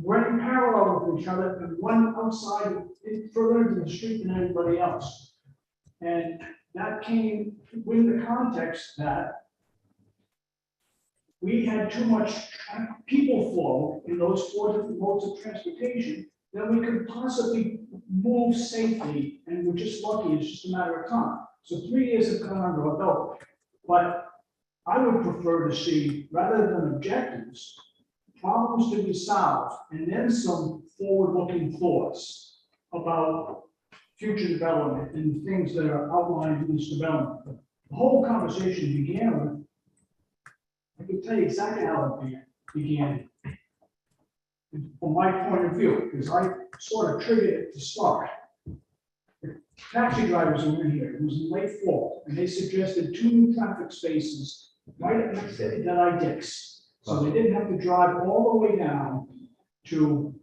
running parallel with each other and one outside, further into the street than anybody else. And that came with the context that we had too much people flow in those 4 different modes of transportation that we could possibly move safely, and we're just lucky, it's just a matter of time. So 3 years have gone under our belt, but I would prefer to see, rather than objectives, problems to be solved, and then some forward-looking thoughts about future development and the things that are outlined in this development. The whole conversation began with, I can tell you exactly how it began from my point of view, because I sort of triggered it to start. The taxi drivers were in here, it was in late fall, and they suggested 2 new traffic spaces right next to Deadeye Dick's. So they didn't have to drive all the way down to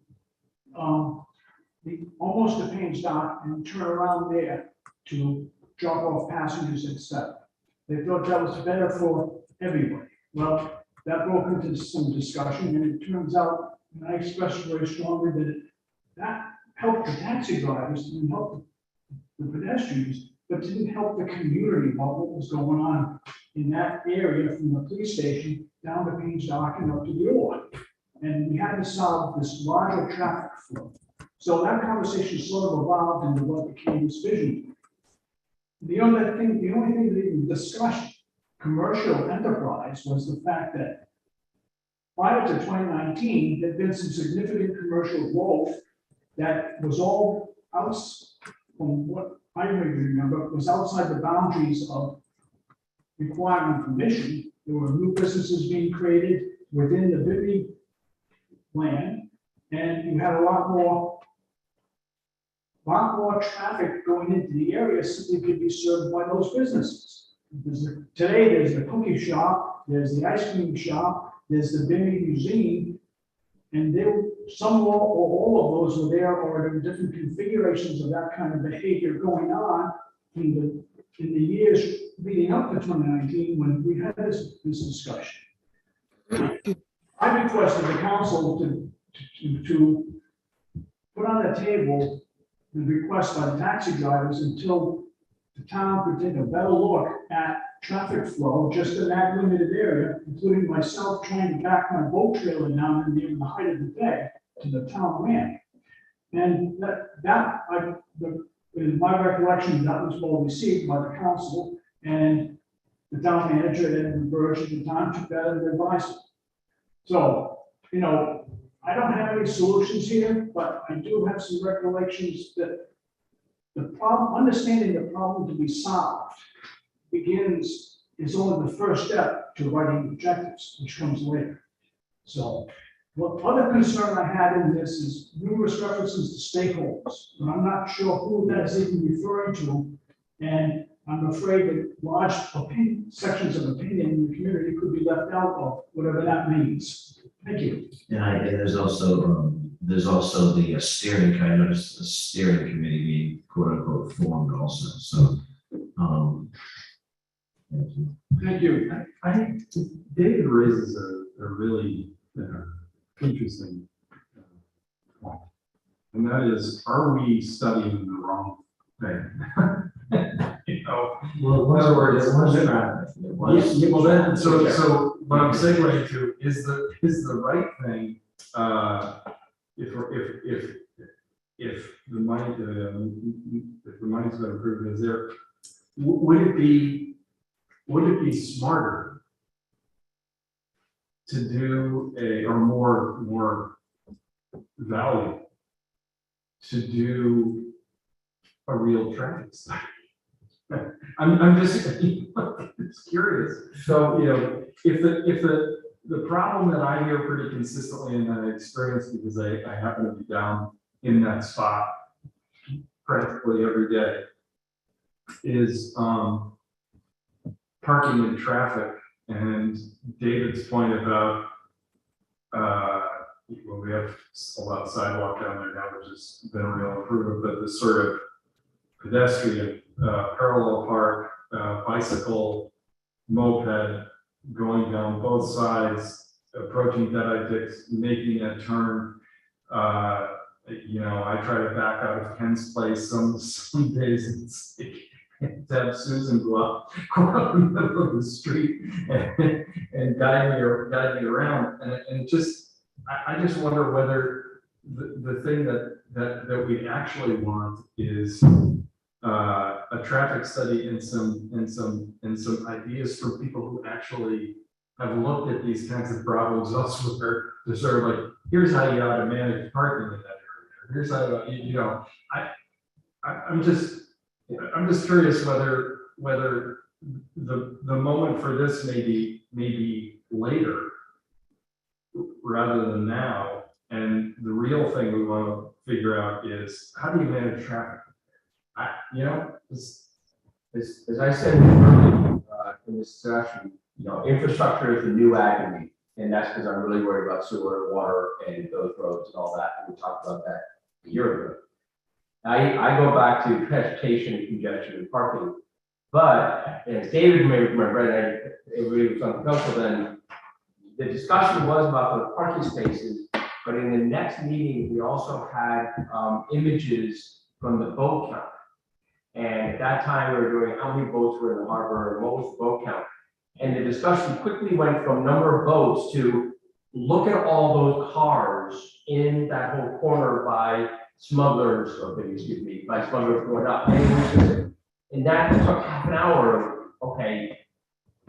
almost to Payne's Dock and turn around there to drop off passengers and stuff. They thought that was better for everybody. Well, that broke into some discussion, and it turns out, and I expressed very strongly that helped the taxi drivers, didn't help the pedestrians, but didn't help the community about what was going on in that area from the police station down to Payne's Dock and up to the Orr. And we had to solve this larger traffic flow. So that conversation sort of evolved into what became this vision. The only thing that even discussed commercial enterprise was the fact that prior to 2019, there'd been some significant commercial growth that was all out, from what I remember, was outside the boundaries of requirement permission. There were new businesses being created within the Bimini land, and you had a lot more traffic going into the area simply could be served by those businesses. Today, there's the cookie shop, there's the ice cream shop, there's the Bimini Museum, and some or all of those were there, or there were different configurations of that kind of behavior going on in the years leading up to 2019 when we had this discussion. I requested the council to put on the table the request by the taxi drivers until the town could take a better look at traffic flow just in that limited area, including myself trying to back my boat trailer down in the height of the day to the town ramp. And in my recollection, that was well received by the council, and the town manager and Burge at the time took that under advisement. So, I don't have any solutions here, but I do have some recollections that understanding the problem to be solved is only the first step to writing objectives, which comes later. So, what other concern I had in this is numerous references to stakeholders, but I'm not sure who that's even referring to. And I'm afraid that large sections of opinion in the community could be left out of whatever that means. Thank you. And there's also the steering, I noticed the steering committee being quote unquote formed also, so. Thank you. Thank you. I think David raises a really interesting point. And that is, are we studying the wrong thing? Well, in other words, it was traffic. It was. Well, then, so what I'm segueing to is the right thing, if the money's been approved, would it be smarter to do or more valuable to do a real traffic study? I'm just, it's curious. So, you know, if the problem that I hear pretty consistently and that I experience because I happen to be down in that spot practically every day is parking and traffic. And David's point about well, we have a lot of sidewalk down there now, which has been a real improvement, but this sort of pedestrian, parallel park, bicycle, moped, going down both sides, approaching Deadites, making that turn. You know, I try to back out of Ken's place some days it's to have Susan go out in the middle of the street and guide me around. And just, I just wonder whether the thing that we actually want is a traffic study and some ideas from people who actually have looked at these kinds of problems elsewhere to sort of like, here's how you ought to manage parking in that area. Here's how you know, I'm just curious whether the moment for this may be later rather than now. And the real thing we want to figure out is how do you manage traffic? You know, As I said earlier in this session, you know, infrastructure is the new agony, and that's because I'm really worried about sewer, water, and those roads and all that. And we talked about that a year ago. I go back to transportation, congestion, and parking. But as David may remember, everybody was on the council then, the discussion was about the parking spaces, but in the next meeting, we also had images from the boat count. And at that time, we were doing how many boats were in the harbor, and what was the boat count? And the discussion quickly went from number of boats to look at all those cars in that whole corner by smugglers, by smugglers going up. And that took half an hour of, okay,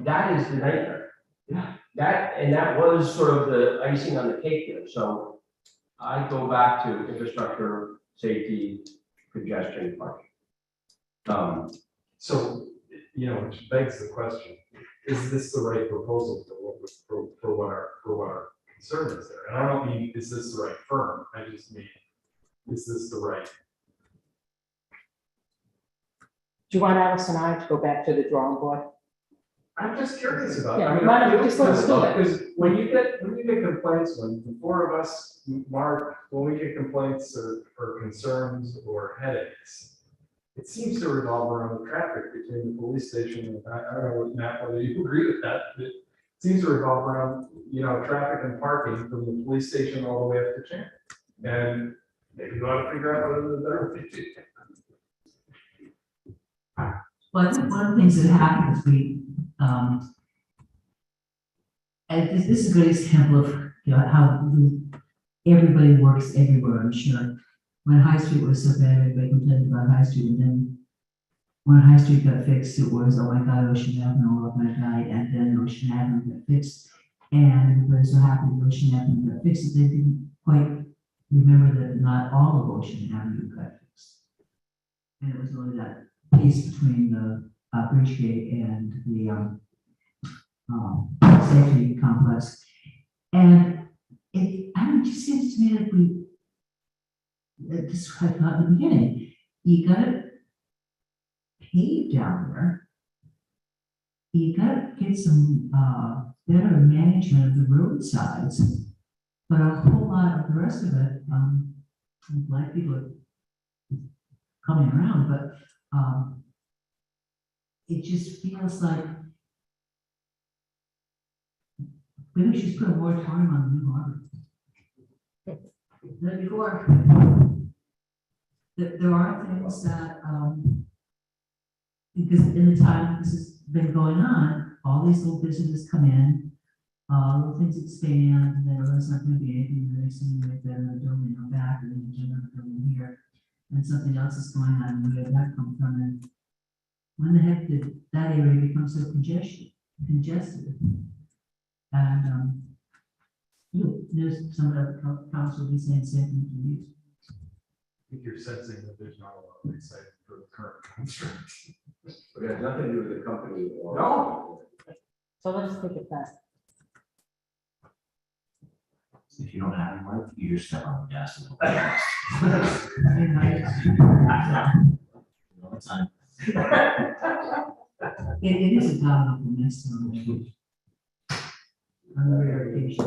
that is the nightmare. That was sort of the icing on the cake there. So I go back to infrastructure, safety, congestion, parking. So, you know, which begs the question, is this the right proposal for what our concern is there? And I don't mean, is this the right firm? I just mean, is this the right? Do you want Alice and I to go back to the drawing board? I'm just curious about it. Yeah, I mean, why don't we just let's do it. because when you get complaints, when the four of us, Mark, when we get complaints or concerns or headaches, it seems to revolve around the traffic between the police station and I don't know, Matt, whether you agree with that, but it seems to revolve around, you know, traffic and parking from the police station all the way up to Champ. And maybe you ought to figure out whether they're there. Well, I think one of the things that happened is and this is a good example of, you know, how everybody works everywhere, I'm sure. When High Street was so bad, everybody complained about High Street, and then when High Street got fixed, it was, oh my God, Ocean Avenue, oh my God, and then Ocean Avenue got fixed. And everybody was so happy that Ocean Avenue got fixed, that they didn't quite remember that not all of Ocean Avenue got fixed. And it was only that piece between the Bridgegate and the safety complex. And it just seems to me like this is what I thought in the beginning. You gotta pave down there. You gotta get some better management of the roadsides. But a whole lot of the rest of it, black people are coming around, but it just feels like maybe we should put a moratorium on the new harbor. Than before. There are things that, because in the time this has been going on, all these little businesses come in, little things expand, and then there's not going to be anything, the next thing you make that in the building come back, and then you another building here, and something else is going on, and where did that come from? And when the heck did that area become so congested? And there's some of the council will be saying same thing to you. think you're sensing that there's not a lot of excitement for the current construct. But it has nothing to do with the company or. No. So let's take it back. If you don't have one, you just step on the gas a little bit. All the time. It is a dominant mess on the rare occasion.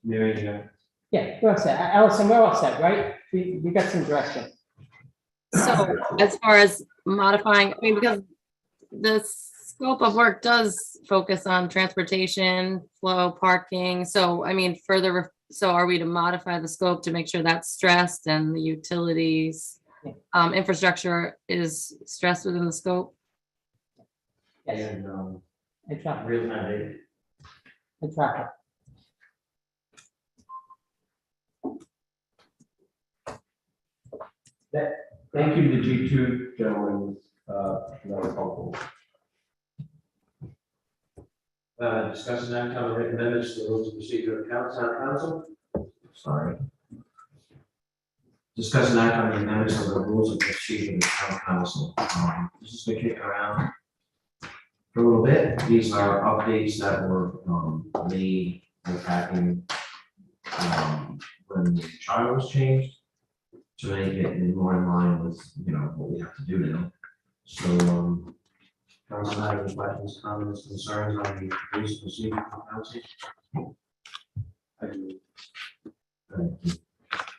Mary, Yeah, we're all set. Allison, we're all set, right? We got some direction. So as far as modifying, I mean, because the scope of work does focus on transportation, flow, parking. So, I mean, so are we to modify the scope to make sure that's stressed and the utilities, infrastructure is stressed within the scope? Yes, And, and traffic, real time data. and traffic. thank you to the G2 gentlemen, that was helpful. Discuss and act on the written amendments to the rules of procedure of town council. Sorry. Discuss and act on the amendments of the rules of procedure of the town council. This has been kicking around for a little bit. These are updates that were made back in when the charter was changed to make it more in line with, what we have to do now. So, council have any questions, comments, concerns on the rules of procedure of council?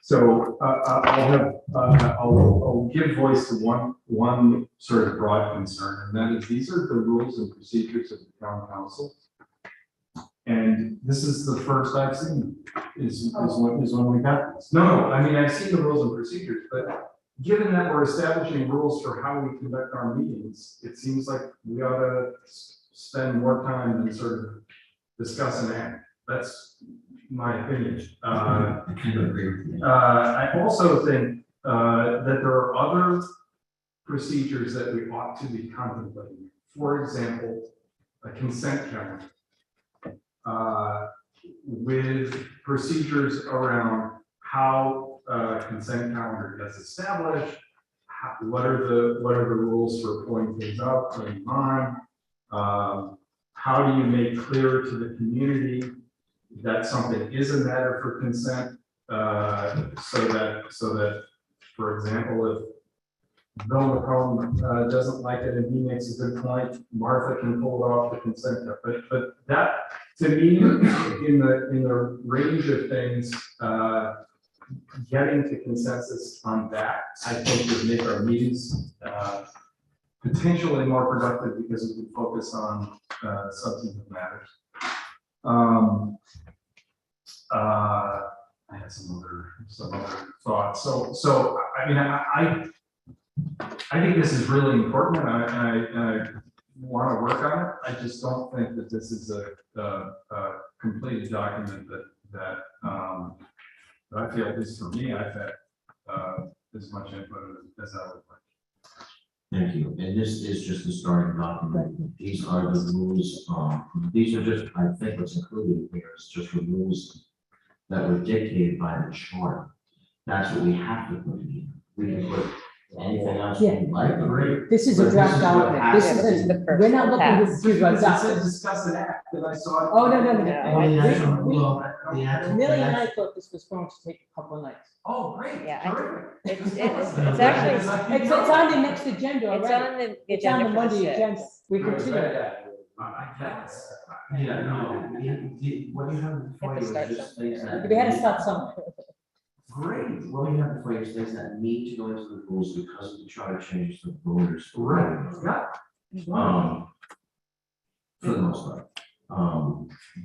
So I'll give voice to one sort of broad concern, and that is these are the rules and procedures of the town council. And this is the first I've seen, is when we got this. No, I mean, I've seen the rules and procedures, but given that we're establishing rules for how we conduct our meetings, it seems like we ought to spend more time and sort of discuss and act. That's my opinion. I kind of agree with you. I also think that there are other procedures that we ought to be contemplating. For example, a consent calendar with procedures around how a consent calendar gets established, what are the rules for pulling things up, putting them on, how do you make clear to the community that something is a matter for consent, so that, for example, if Bill McComb doesn't like it and he makes a good point, Martha can pull it off the consent. But that, to me, in the range of things, getting to consensus on that, I think would make our meetings potentially more productive because we can focus on substantive matters. I had some other thoughts. So I mean, I think this is really important, and I want to work on it. I just don't think that this is a completed document that I feel, at least for me, I've had as much input as I would like. Thank you. And this is just the starting document. These are the rules. These are just, I think what's included here is just the rules that were dictated by the charter. That's what we have to put in here. We can put anything else we like. Great. This is a But draft this is what document. has This to is, be. we're not looking to do a It document. said discuss and act, and I saw it. Oh, no. Oh, the actual, well, the actual. Millie and I thought this was going to take a couple of nights. Oh, great. Yeah, Terrific. It's actually, It's on the next agenda it's already. on the It's on agenda the for Monday the agenda. sixth. We continue it. I guess. Yeah, no, what you have before you is start just things that. We had to start somewhere. Great. What we have before you is things that need to go into the rules because of the charter change the voters. Right, yeah. For the most part.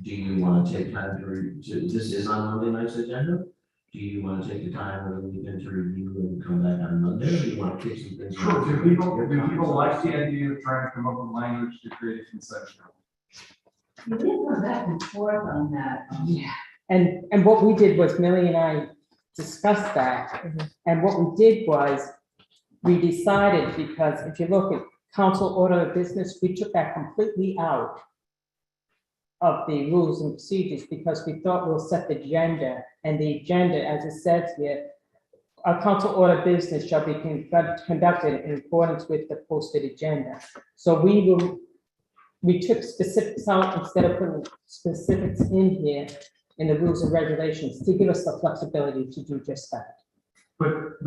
Do you want to take time this is on Monday night's agenda? Do you want to take the time over the weekend to review and come back on Monday? Or do you want to kick some things? Sure, around? do people like the idea of trying to come up with language to create a consent calendar? You did go back and forth on that. Yeah. And what we did was Millie and I discussed that. And what we did was we decided, because if you look at council order of business, we took that completely out. of the rules and procedures because we thought we'll set the agenda, and the agenda, as it says here, our council order business shall be conducted in accordance with the posted agenda. So we took specifics out instead of putting specifics in here in the rules and regulations to give us the flexibility to do just that. But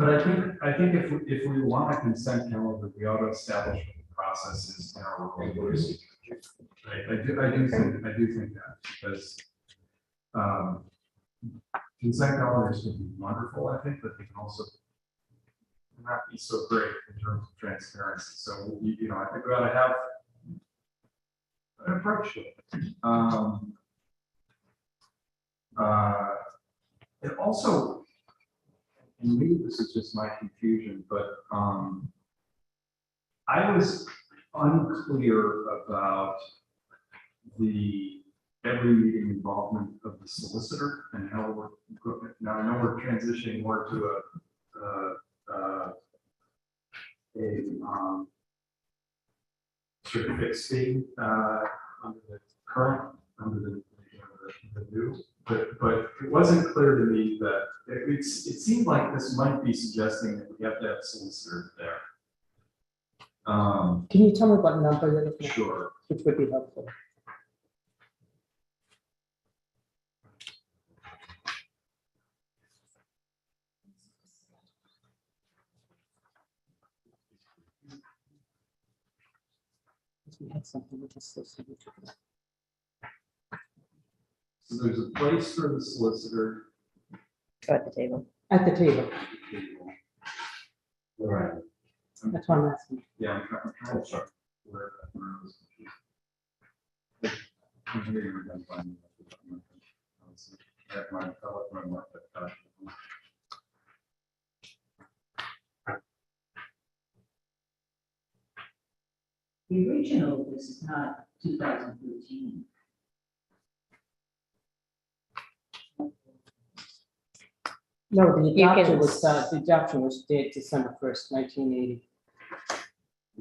I think if we want a consent calendar, we ought to establish what the process is in our rules. Right, I do think that, because consent calendars can be wonderful, I think, but they can also not be so great in terms of transparency. So, you know, I think we ought to have an approach to it. It also, and maybe this is just my confusion, but I was unclear about the every meeting involvement of the solicitor and how we're, now I know we're transitioning more to a sort of fixed fee under the current, under the new, but it wasn't clear to me that it seemed like this might be suggesting that we have to have solicitors there. Can you tell me what number you're looking at? Sure. Which would be helpful. We had something with the solicitor. So there's a place for the solicitor. At the table. At the table, Right. that's what I'm asking. Yeah, I'm trying to check where I was confused. I'm here, you're gonna find me. I have my telephone marked at The original was not 2013. No, the You can- adoption was dated December 1st, 1980.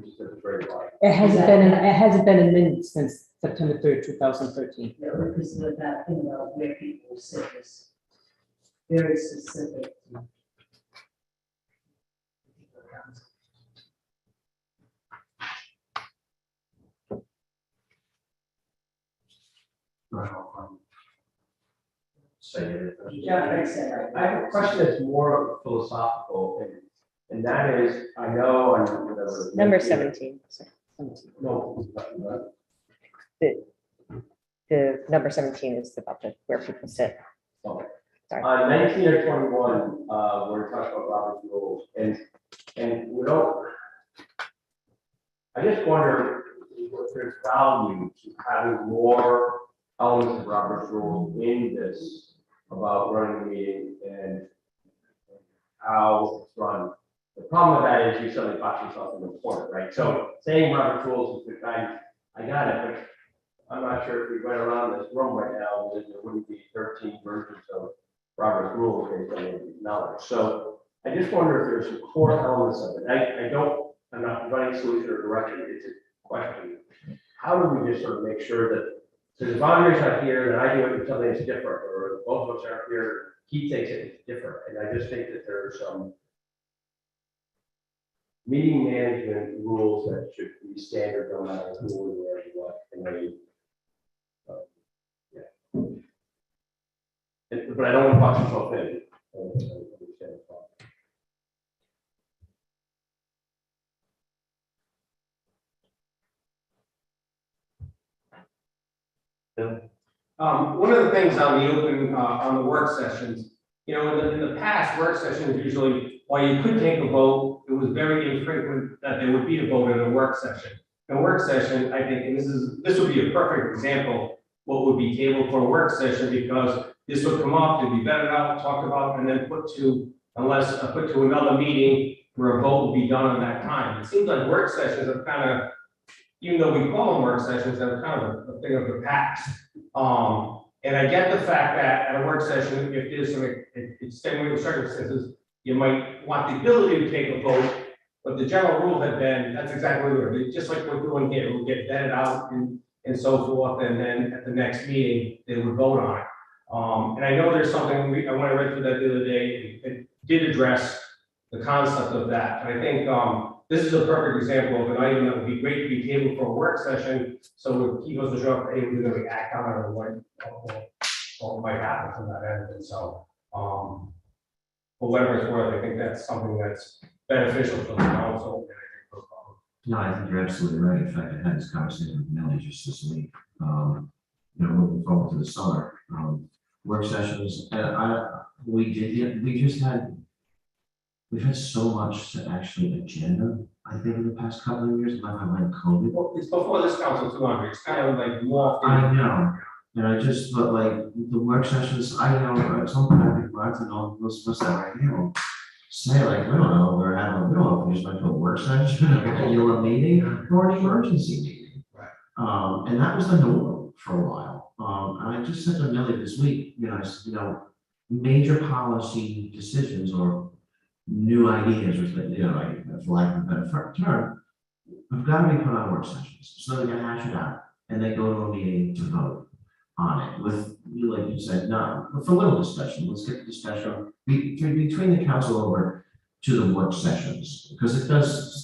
Just at the very bottom. It hasn't been amended since September 3rd, 2013. Yeah, because of that thing about where people sit is very specific. Yeah, thanks. I have a question that's more philosophical, and that is, I know on whatever. Number 17. No. The number 17 is about where people sit. Okay. Sorry. On 19 or 21, we're talking about Robert's rules, and we don't. I just wonder if there's value to having more elements of Robert's rules in this about running the meeting and how it's run. The problem with that is you suddenly box yourself in the corner, right? So saying Robert's rules is the kind, I got it, but I'm not sure if we went around this room right now, there wouldn't be 13 versions of Robert's rules based on knowledge. So I just wonder if there's some core elements of it. I'm not running solution or direction, it's a question. How do we just sort of make sure that, so the boundaries are here, then I do it with something that's different, or both of us are here, he takes it, it's different. And I just think that there are some meeting management rules that should be standard no matter who and where and what, and they, but I don't want to box myself in. I understand the problem. One of the things on the open, on the work sessions, you know, in the past, work sessions usually, while you could take a vote, it was very infrequent that there would be a vote in a work session. In a work session, I think, and this would be a perfect example, what would be tabled for a work session, because this would come up to be vetted out, talked about, and then put to another meeting where a vote will be done on that time. It seems like work sessions are kind of, even though we call them work sessions, they're kind of a thing of the past. And I get the fact that at a work session, if there's some extenuating circumstances, you might want the ability to take a vote, but the general rule had been, that's exactly what we're doing. Just like we're doing here, we'll get vetted out, and and so forth, and then at the next meeting, they would vote on it. And I know there's something, when I read through that the other day, it did address the concept of that, and I think, this is a perfect example of an item that would be great to be tabled for a work session, so he wasn't sure if we're gonna act on it or what might happen from that end, and so, for whatever it's worth, I think that's something that's beneficial for the council. And I think for, No, I think you're absolutely right. In fact, I had this conversation with Melly just this week. Looking forward to the summer, work sessions, we've had so much to actually agenda, I think, in the past couple of years, like COVID. well, it's before this council too, Andre, it's kind of like more. I know, and but like, the work sessions, I know, at some point, I think, Martin, all those of us that are here will say, like, we don't know, we don't know if we just went to a work session, a regular meeting, or an emergency meeting. Right. And that was the norm for a while. And I just said to Millie this week, I said, major policy decisions or new ideas, or, like, for lack of a better term, have got to be put on work sessions, so they can hash it out, and they go to a meeting to vote on it with, like you said, not for little discussion. Let's get the discussion between the council over to the work sessions, because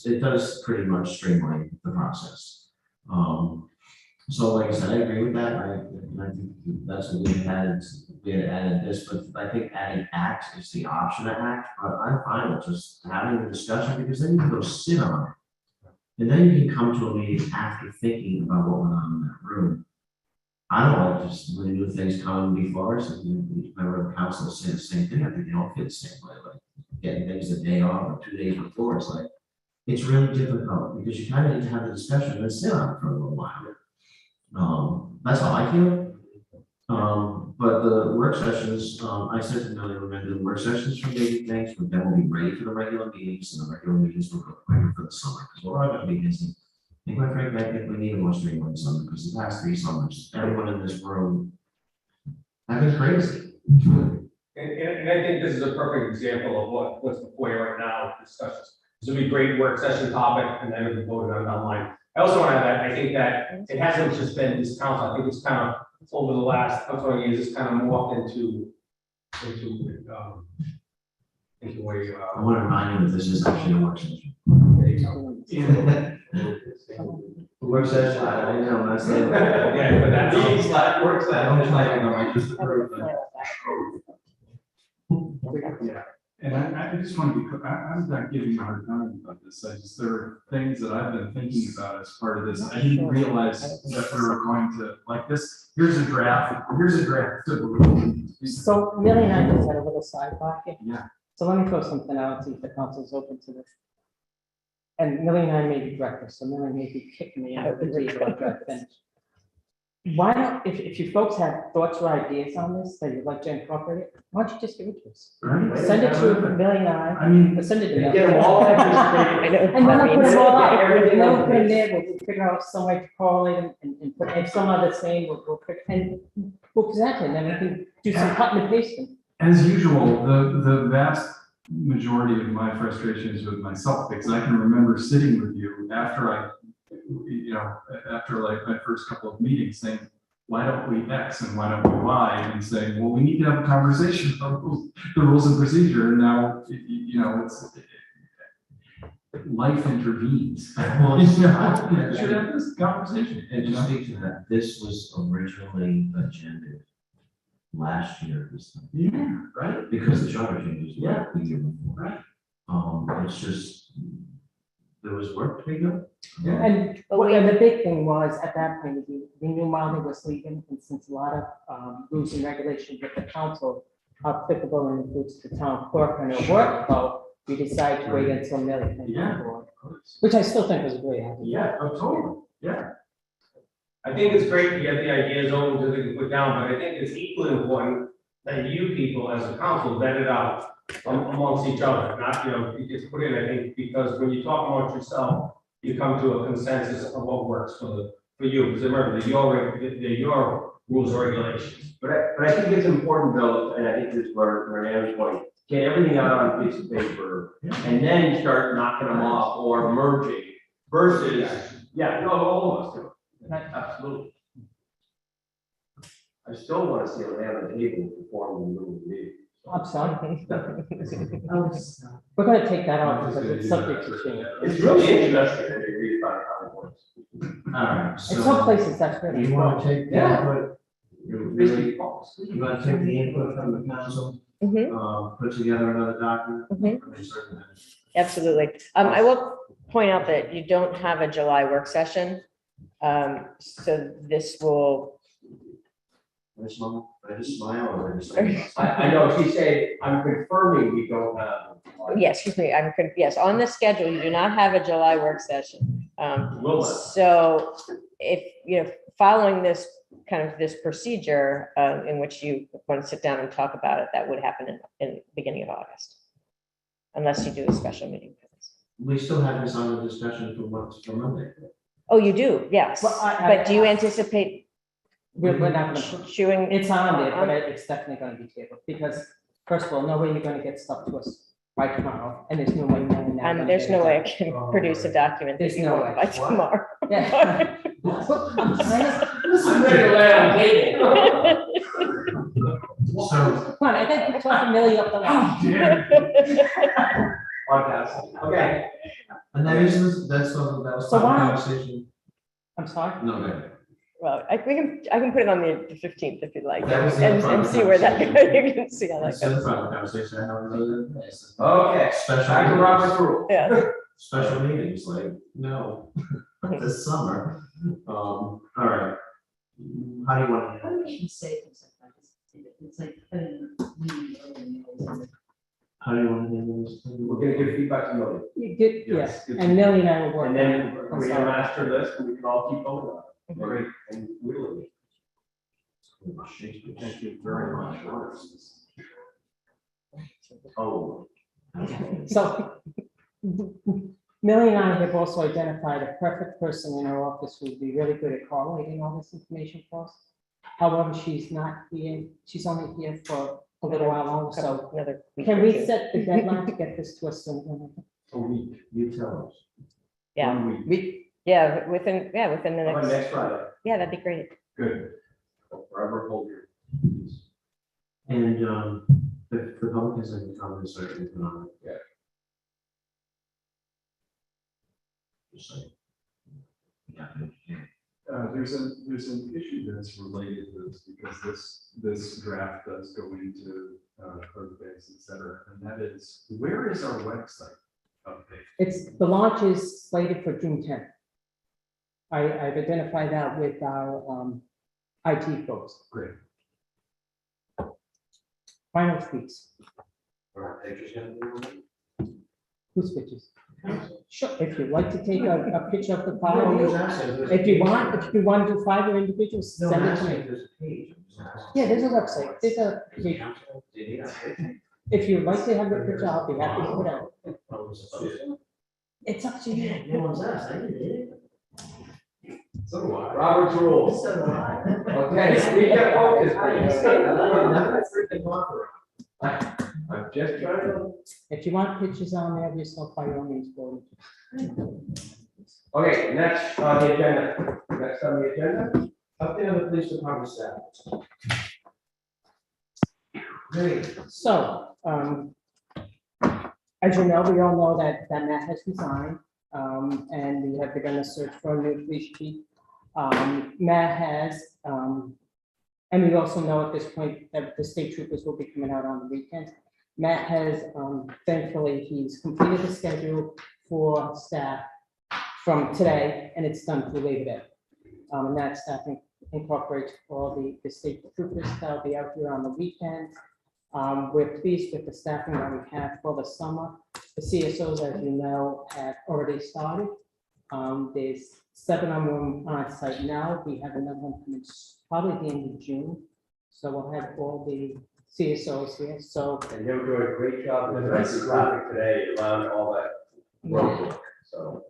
it does pretty much streamline the process. So like I said, I agree with that. I think that's what we had added this, but I think adding act is the option to act, but I'm fine with just having the discussion, because then you can go sit on it. And then you can come to a meeting after thinking about what went on in that room. I don't like just when new things come before us, and remember the council say the same thing. I think they all feel the same way, like getting things a day off or 2 days before. It's like, it's really difficult, because you kind of need to have the discussion and sit on it for a little while. That's how I feel. But the work sessions, I said to Millie, we're gonna do the work sessions for maybe things, but then we'll be ready for the regular meetings, and the regular meetings will go quicker for the summer, because we're all gonna be busy. And quite frankly, I think we need a more streamlined summer, because the past 3 summers, everyone in this room have been crazy. And I think this is a perfect example of what's before you right now, discussions. This would be a great work session topic, and then it'll be voted on online. I also want to add that I think that it hasn't just been this council. I think it's kind of over the last 20 years, it's kind of morphed into where you I want to remind you that this is actually a work session. The work session, I know, I said. Yeah, but that's Work session. I just approved it. Yeah, and I just want to be, I'm not giving you a hard time about this. There are things that I've been thinking about as part of this. I didn't realize that we were going to, like this, here's a draft. So Millie and I just had a little sidebar here. Yeah. So let me throw something out, see if the council's open to this. And Millie and I may be breakfast, so Millie may be kicking me out of the table after I finish. Why don't, if you folks have thoughts or ideas on this that you'd like to incorporate, why don't you just give it to us? Right. Send it to Millie and I, mean, send it to me. Get them all. I know. And then we'll put them all up, Everything and then we'll else. put them there, we'll figure out some way to correlate them and put, if some are the same, we'll pick, and we'll present it, and then we can do some cutting and pasting. as usual, the vast majority of my frustration is with myself, because I can remember sitting with you after after like my first couple of meetings saying, why don't we X and why don't we Y, and saying, well, we need to have a conversation about the rules and procedure. And now, it's life intervenes. Well, We should have this conversation. And to speak to that, this was originally agended last year this time. Yeah, right. Because the charter changes were Yeah. the year before. Right. It's just, there was work to be done. And the big thing was, at that point, we knew Molly was leaving, and since a lot of rules and regulations with the council are applicable and includes the town clerk and her workflow, we decided to wait until Millie came Yeah. on board, which I still think was a great idea. Yeah, totally. Yeah. I think it's great to get the ideas over to the put down, but I think it's equally important that you people as a council vet it out amongst each other, not, you just put in, I think, because when you talk amongst yourself, you come to a consensus of what works for you, because remember, they're your rules or regulations. But I think it's important though, and I think this is where Aaron's point, get everything out on a piece of paper and then start knocking them off or merging versus, all of us do. Absolutely. I still want to see a man on the table perform in the middle of the meeting. I'm sorry. Oh, stop. We're gonna take that off I'm just because gonna it's do subject that. to change. It's really interesting when you read about how it works. All right, In some places, that's really. You want to take the Yeah. input, you really, you want to take the input from the council, Mhm, put together another document? Mhm. for the certain- absolutely. I will point out that you don't have a July work session. So this will, I just smile or I just. I know, she's saying, I'm confirming we don't have. yes, excuse me, yes, on the schedule, you do not have a July work session. Will have. So if, following this kind of this procedure in which you want to sit down and talk about it, that would happen in the beginning of August. Unless you do a special meeting. for this. We still have this on the discussion for Monday. Oh, you do, yes. Well, But do you anticipate We're not gonna, chewing? it's on there, but it's definitely gonna be tabled, because first of all, no way you're gonna get stuff to us by tomorrow, and there's no way. And there's no way I can produce a document that There's you no want way. by tomorrow. Yeah. I'm trying I'm ready to lay on table. So, Come on, I think we're talking Millie up the line. Podcast. Okay. and that is, that was So part why- of the conversation. I'm sorry. No, no. Well, I can put it on the 15th if you'd like, That was the and upfront see where that, conversation. you can see how that That's the goes. part of the conversation I have another day. Okay, Special back to meetings. Robert's rule. Yeah. Special meetings, like, no, this summer. All right. How do you want to? How do we say things like that? It's like putting meeting early. How do you want to handle this? We're gonna give feedback to Millie. You get, Yes. yes, and Millie and I will work. And on then it. I'm we have a sorry. master list and we can all keep going on. it. Great, and whittling. Thank you very much. Oh. So Millie and I have also identified a perfect person in our office who would be really good at collating all this information for us. However, she's not here, she's only here for a little while longer, so Another week can or we two. set the deadline to get this to us soon? A week, you tell us. Yeah. 1 week. Within the How about next, next Friday? yeah, that'd be great. Good. Forever hold your. And, the public has any comments or anything on it? Yeah. Just saying. Yeah. There's an issue that's related to this, because this draft does go into code base, et cetera, and that is, where is our website update? The launch is slated for June 10th. I've identified that with our IT folks. Great. Final tweaks. All right, pictures gonna be on it? Whose pictures? Sure, if you'd like to take a picture of the No, file, I'm just asking, there's a if you page. want to do 5 or individuals, No, send I'm it to asking me. if there's a page. I'm just asking. Yeah, there's a website, there's a, Do you need a page? if you'd like to have the picture, I'll be happy to put out. Oh, it's supposed to. It's up to you. No one's asked, I didn't need it. So do I. Robert's rules. So do I. Okay, we get focused. I'm just trying to. If you want pictures on there, yourself by all means, go. Okay, next on the agenda, Update on the police department staff. Great. So, as you know, we all know that Matt has resigned, and we have begun a search for a new police chief. Matt has, and we also know at this point that the state troopers will be coming out on the weekends. Matt has, thankfully, he's completed the schedule for staff from today, and it's done through Labor Day. And that staff incorporates all the state troopers that'll be out here on the weekends. We're pleased with the staffing that we have for the summer. The CSOs, as you know, have already started. There's 7 of them on site now. We have another one coming probably the end of June. So we'll have all the CSOs here. So and they were doing a great job with the traffic today around all that roadwork, so.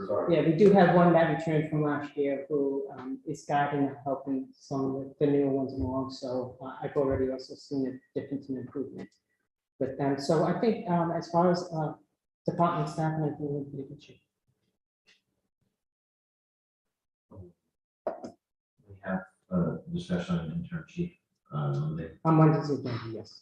Sorry. yeah, we do have one that returned from last year who is guiding and helping some of the newer ones along. So I've already also seen a difference in improvement with them. So I think as far as department staff, I think we're in pretty good shape. a discussion on an interim chief, Monday. On Monday's agenda, yes.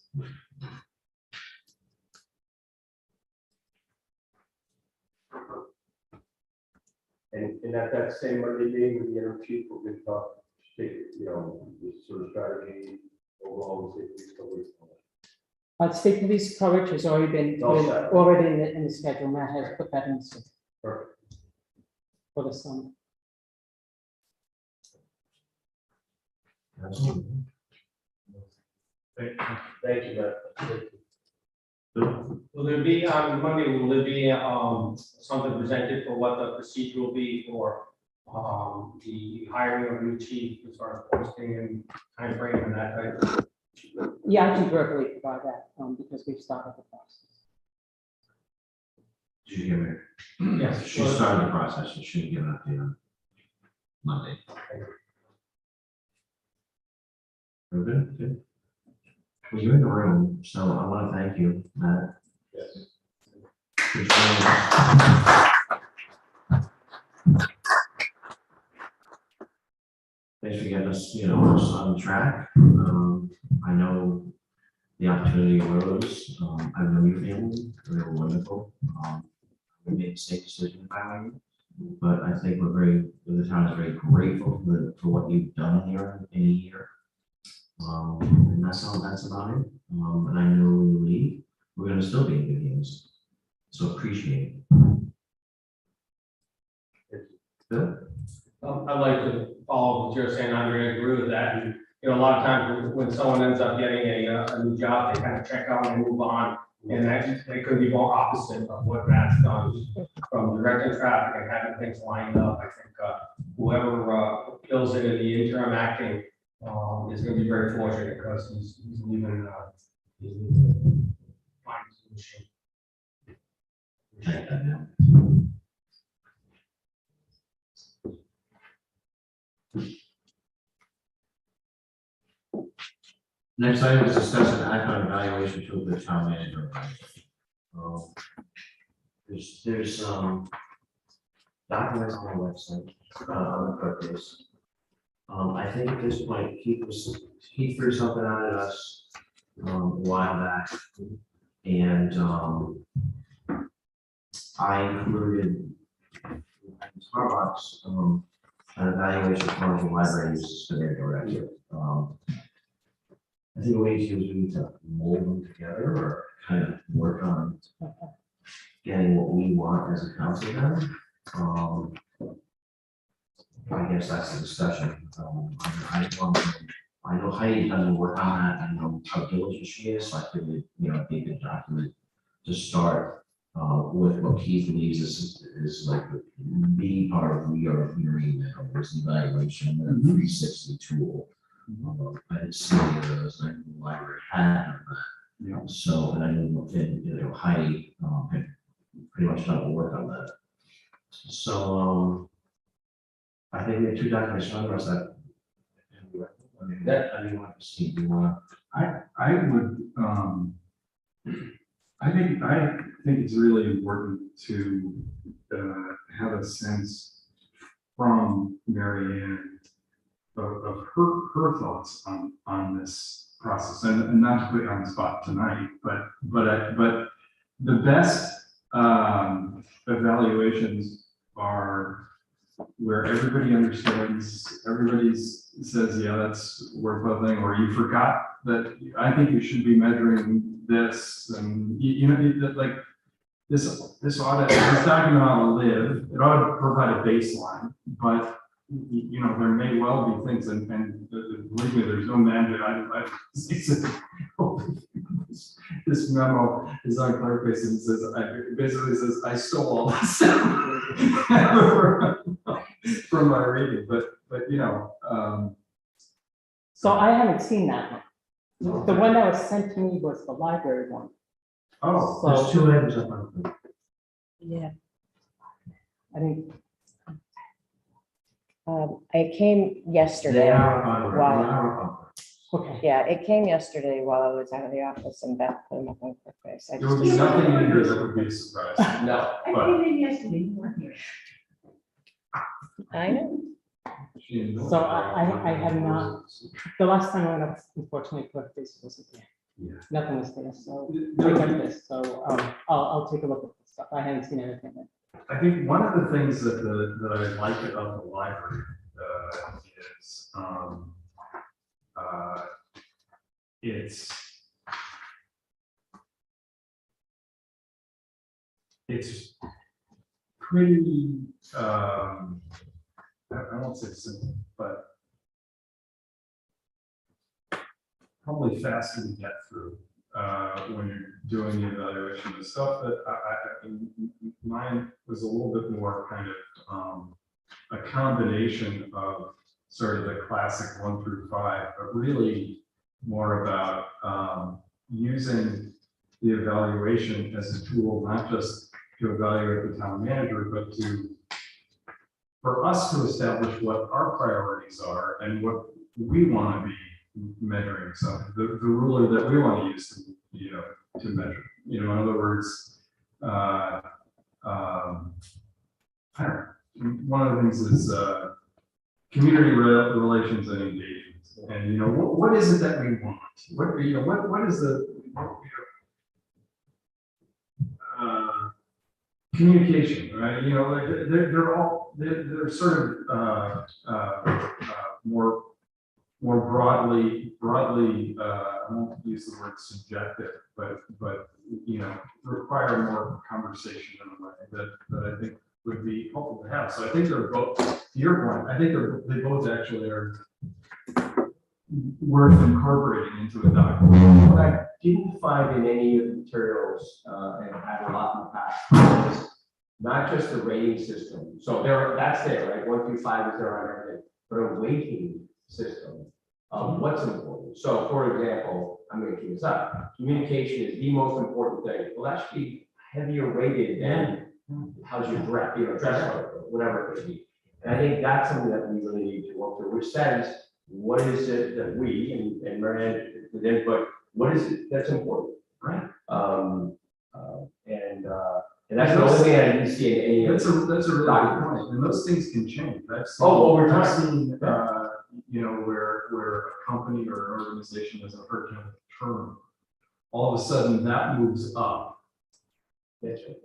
And at that same Monday meeting with the interim chief, we're going to talk, the sort of strategy overall, the safety coverage. State police coverage has already been, All set. already in the schedule. Matt has put that in the schedule Perfect. for the summer. Absolutely. Thank you, Matt. Will there be, on Monday, will there be, something presented for what the procedure will be for, the hiring of a new chief as far as posting and timeframe and that type of? Yeah, I can verbally provide that, because we've started the process. Did you hear me? Yes. She started the process, she should give an update on Monday. We're good, good. Well, you're in the room, so I want to thank you, Matt. Yes. for joining us. Thanks for getting us, us on track. I know the opportunity arose. I know your family, they were wonderful. We made a safe decision about you, but I think the town is very grateful for what you've done here in a year. And that's about it. And I know when you leave, we're gonna still be in good hands. So appreciate it. Bill? I'd like to follow what you're saying, Andre, I agree with that. And, a lot of times when someone ends up getting a new job, they kind of check out and move on. And that they could be more opposite of what Matt's done, from directing traffic and having things lined up. I think whoever fills it in the interim acting is going to be very fortunate, because he's leaving fine solution. Thank you. Next item is discuss an act on evaluation to the town manager. There's documents on our website, on the clerk case. I think at this point, Keith threw something out at us a while back, and I included in Starbucks an evaluation of the library uses for their director. I think the way to use, we need to mold them together or kind of work on getting what we want as a council then. I guess that's the discussion. I know Heidi doesn't work on that. I know how diligent she is, so I think it'd be a good document to start with what Keith believes is like the part of we are hearing that was the evaluation and 360 tool. I didn't see any of those. I know the library had none of that. Yeah. So, and I know Heidi had pretty much done the work on that. So, I think we have two documents on us that. I mean, want to see, do you want? I would, I think it's really important to have a sense from Mary Ann of her thoughts on this process, and not to put you on the spot tonight, but the best evaluations are where everybody understands, everybody says, yeah, that's worthwhile, or you forgot that. I think you should be measuring this, and like this audit, this document ought to live. It ought to provide a baseline, but there may well be things, and believe me, there's no magic. This memo is on Clerkbase and basically says I stole all this from my reading, but So I haven't seen that one. The one that was sent to me was the library one. Oh, So- there's two items up on the. Yeah. I think, It came yesterday. They are up on. Wow. They are up on. okay. Yeah, it came yesterday while I was out of the office and back put them up on QuickBase. I there would just- be nothing in here that would be a surprise. No. I came in yesterday, you weren't here. I know. So I have not, the last time I went up, unfortunately, Cliff, this wasn't there. Yeah. Nothing was there, so I got this, so I'll take a look at the stuff. I haven't seen anything. I think one of the things that that I like about the library is it's pretty I won't say simple, but probably faster to get through when you're doing the evaluation. The stuff that mine was a little bit more kind of a combination of sort of the classic 1 through 5, but really more about using the evaluation as a tool, not just to evaluate the town manager, but for us to establish what our priorities are and what we want to be measuring. So the ruler that we want to use to measure, in other words, I don't know, one of the things is community relations and engagement. And what is it that we want? What is the communication, right? They're sort of more broadly, I won't use the word subjective, but require more conversation in a way that I think would be helpful to have. So I think they're both, to your point, I think they both actually are worth incorporating into a document. What I didn't find in any of the materials, and I had a lot in the past, is not just the rating system. So that's there, right? 1 through 5 is there on everything, but a weighting system of what's important. So for example, I'm going to keep this up. Communication is the most important thing. Well, that should be heavier weighted than how's your dress, dress code, whatever it could be. And I think that's something that we really need to work through, which says, what is it that we, and Marianne with input, what is it that's important, right? And that's the only thing I didn't see in any of That's a really good documents. point, and those things can change. Over time. I've seen, where a company or an organization has a hard time with a term, all of a sudden that moves up. That's right.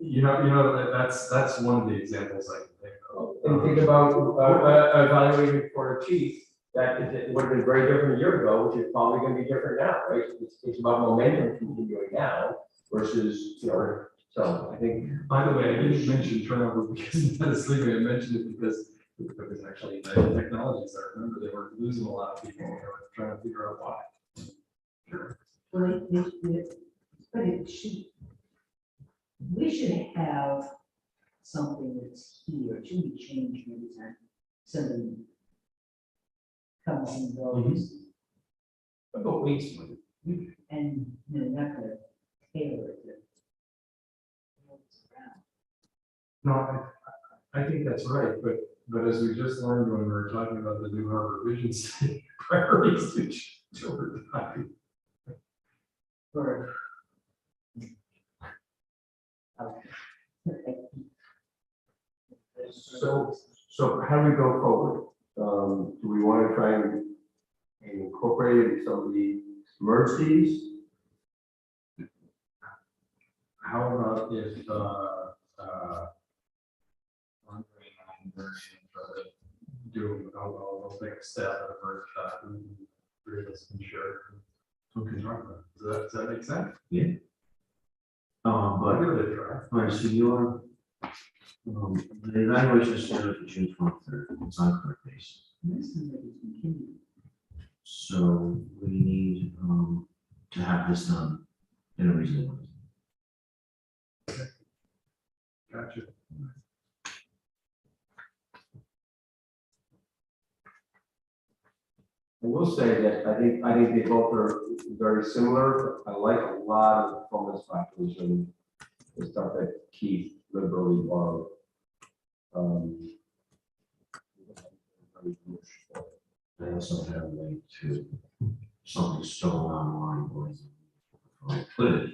That's one of the examples I can think of. And think about evaluating for a chief, that would have been very different a year ago, which is probably going to be different now, right? It's about momentum continuing now versus, so I think. By the way, I didn't mention turnover because that is leaving. I mentioned it because actually the technologies, I remember they were losing a lot of people. They were trying to figure out why. Sure. Well, but it should, we should have something that's here, it should be changed every time somebody comes and goes, But weeks. and, not to tailor it. No, I think that's right, but as we just learned when we were talking about the new Harbor Vision Study, priorities to change over time. For. So how do we go forward? Do we want to try and incorporate some of the merge these? How about if Andre and I try to do, I'll take a stab at a merge that and three of us can share. Who can talk about it? Does that make sense? Yeah. I'll give it a try. All right, so your, the evaluation is scheduled for June 23rd, it's on current basis. So we need, to have this done in a reasonable time. Gotcha. I will say that I think they both are very similar. I like a lot of the performance factors and the stuff that Keith liberally borrowed. I also have a link to something stolen online, boys. Put it,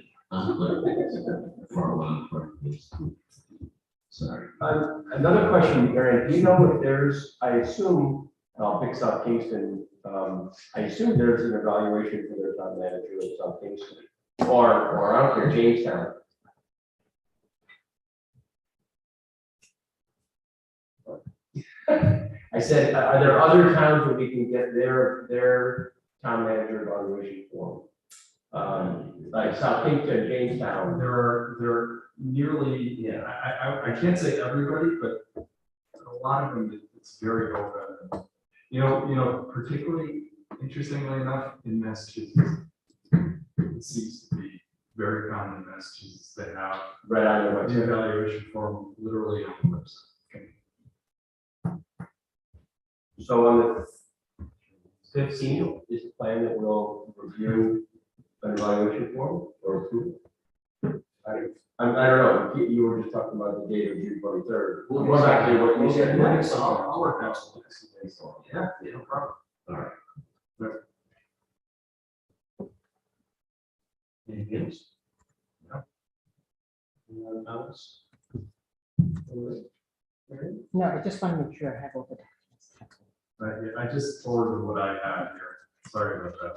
for a while, for this. Sorry. Another question, Aaron, do you know if there's, I assume, I'll pick South Kingston, I assume there's an evaluation for their town manager of South Kingston, or I don't care, Jamestown. I said, are there other towns where we can get their town manager evaluation form? Like South Kingston, Jamestown. There are nearly, yeah, I can't say everybody, but a lot of them, it's very open. You know, particularly interestingly enough, in Massachusetts, it seems to be very common in Massachusetts. They have Right on the the website. evaluation form literally on the website. So on the 15th is the plan that we'll review an evaluation form or approve. I don't know, you were just talking about the date of June 23rd. What about what you said? I'll work out some days. Yeah, no problem. All right. Anything else? No. Anyone else? No, I just want to make sure I have all the. I just forwarded what I have here. Sorry about that.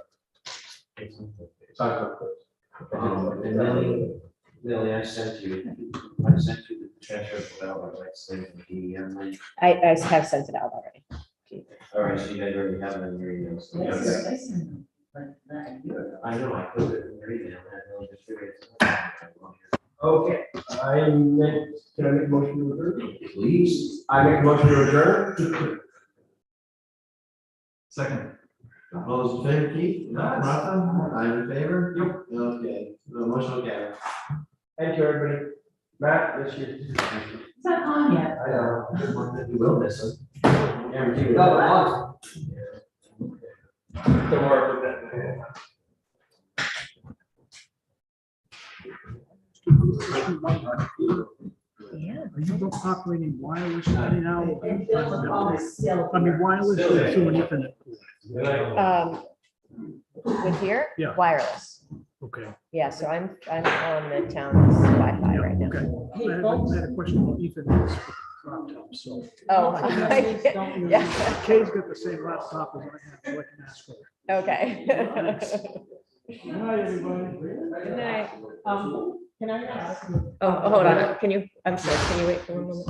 And Lily, I sent you the transfer file, like, say, from DEM link. I have sent it out already. All right, so you guys already have it in your emails. I know, I put it in your email, and Lily just figured it's. Okay, can I make a motion to adjourn? Please. I make a motion to adjourn. Second. All those in favor, Keith? Yes. Martha? I'm in favor? Yep. Okay, the motion will carry. Thank you, everybody. Matt, this year. It's not on yet. I know, you will miss him. Guarantee you. Don't worry about that. Yeah. Are you operating wireless right now? I mean, wireless or through an Ethernet? With here? Yeah. Wireless. Okay. Yeah, so I'm on the town's Wi-Fi right now. Okay. I had a question about Ethernet for laptops, so. Oh, yeah. Kay's got the same laptop as I have, so I can ask her. Okay. Good night, everybody. Good night. Can I ask? Oh, hold on. Can you, I'm sorry, can you wait for a moment?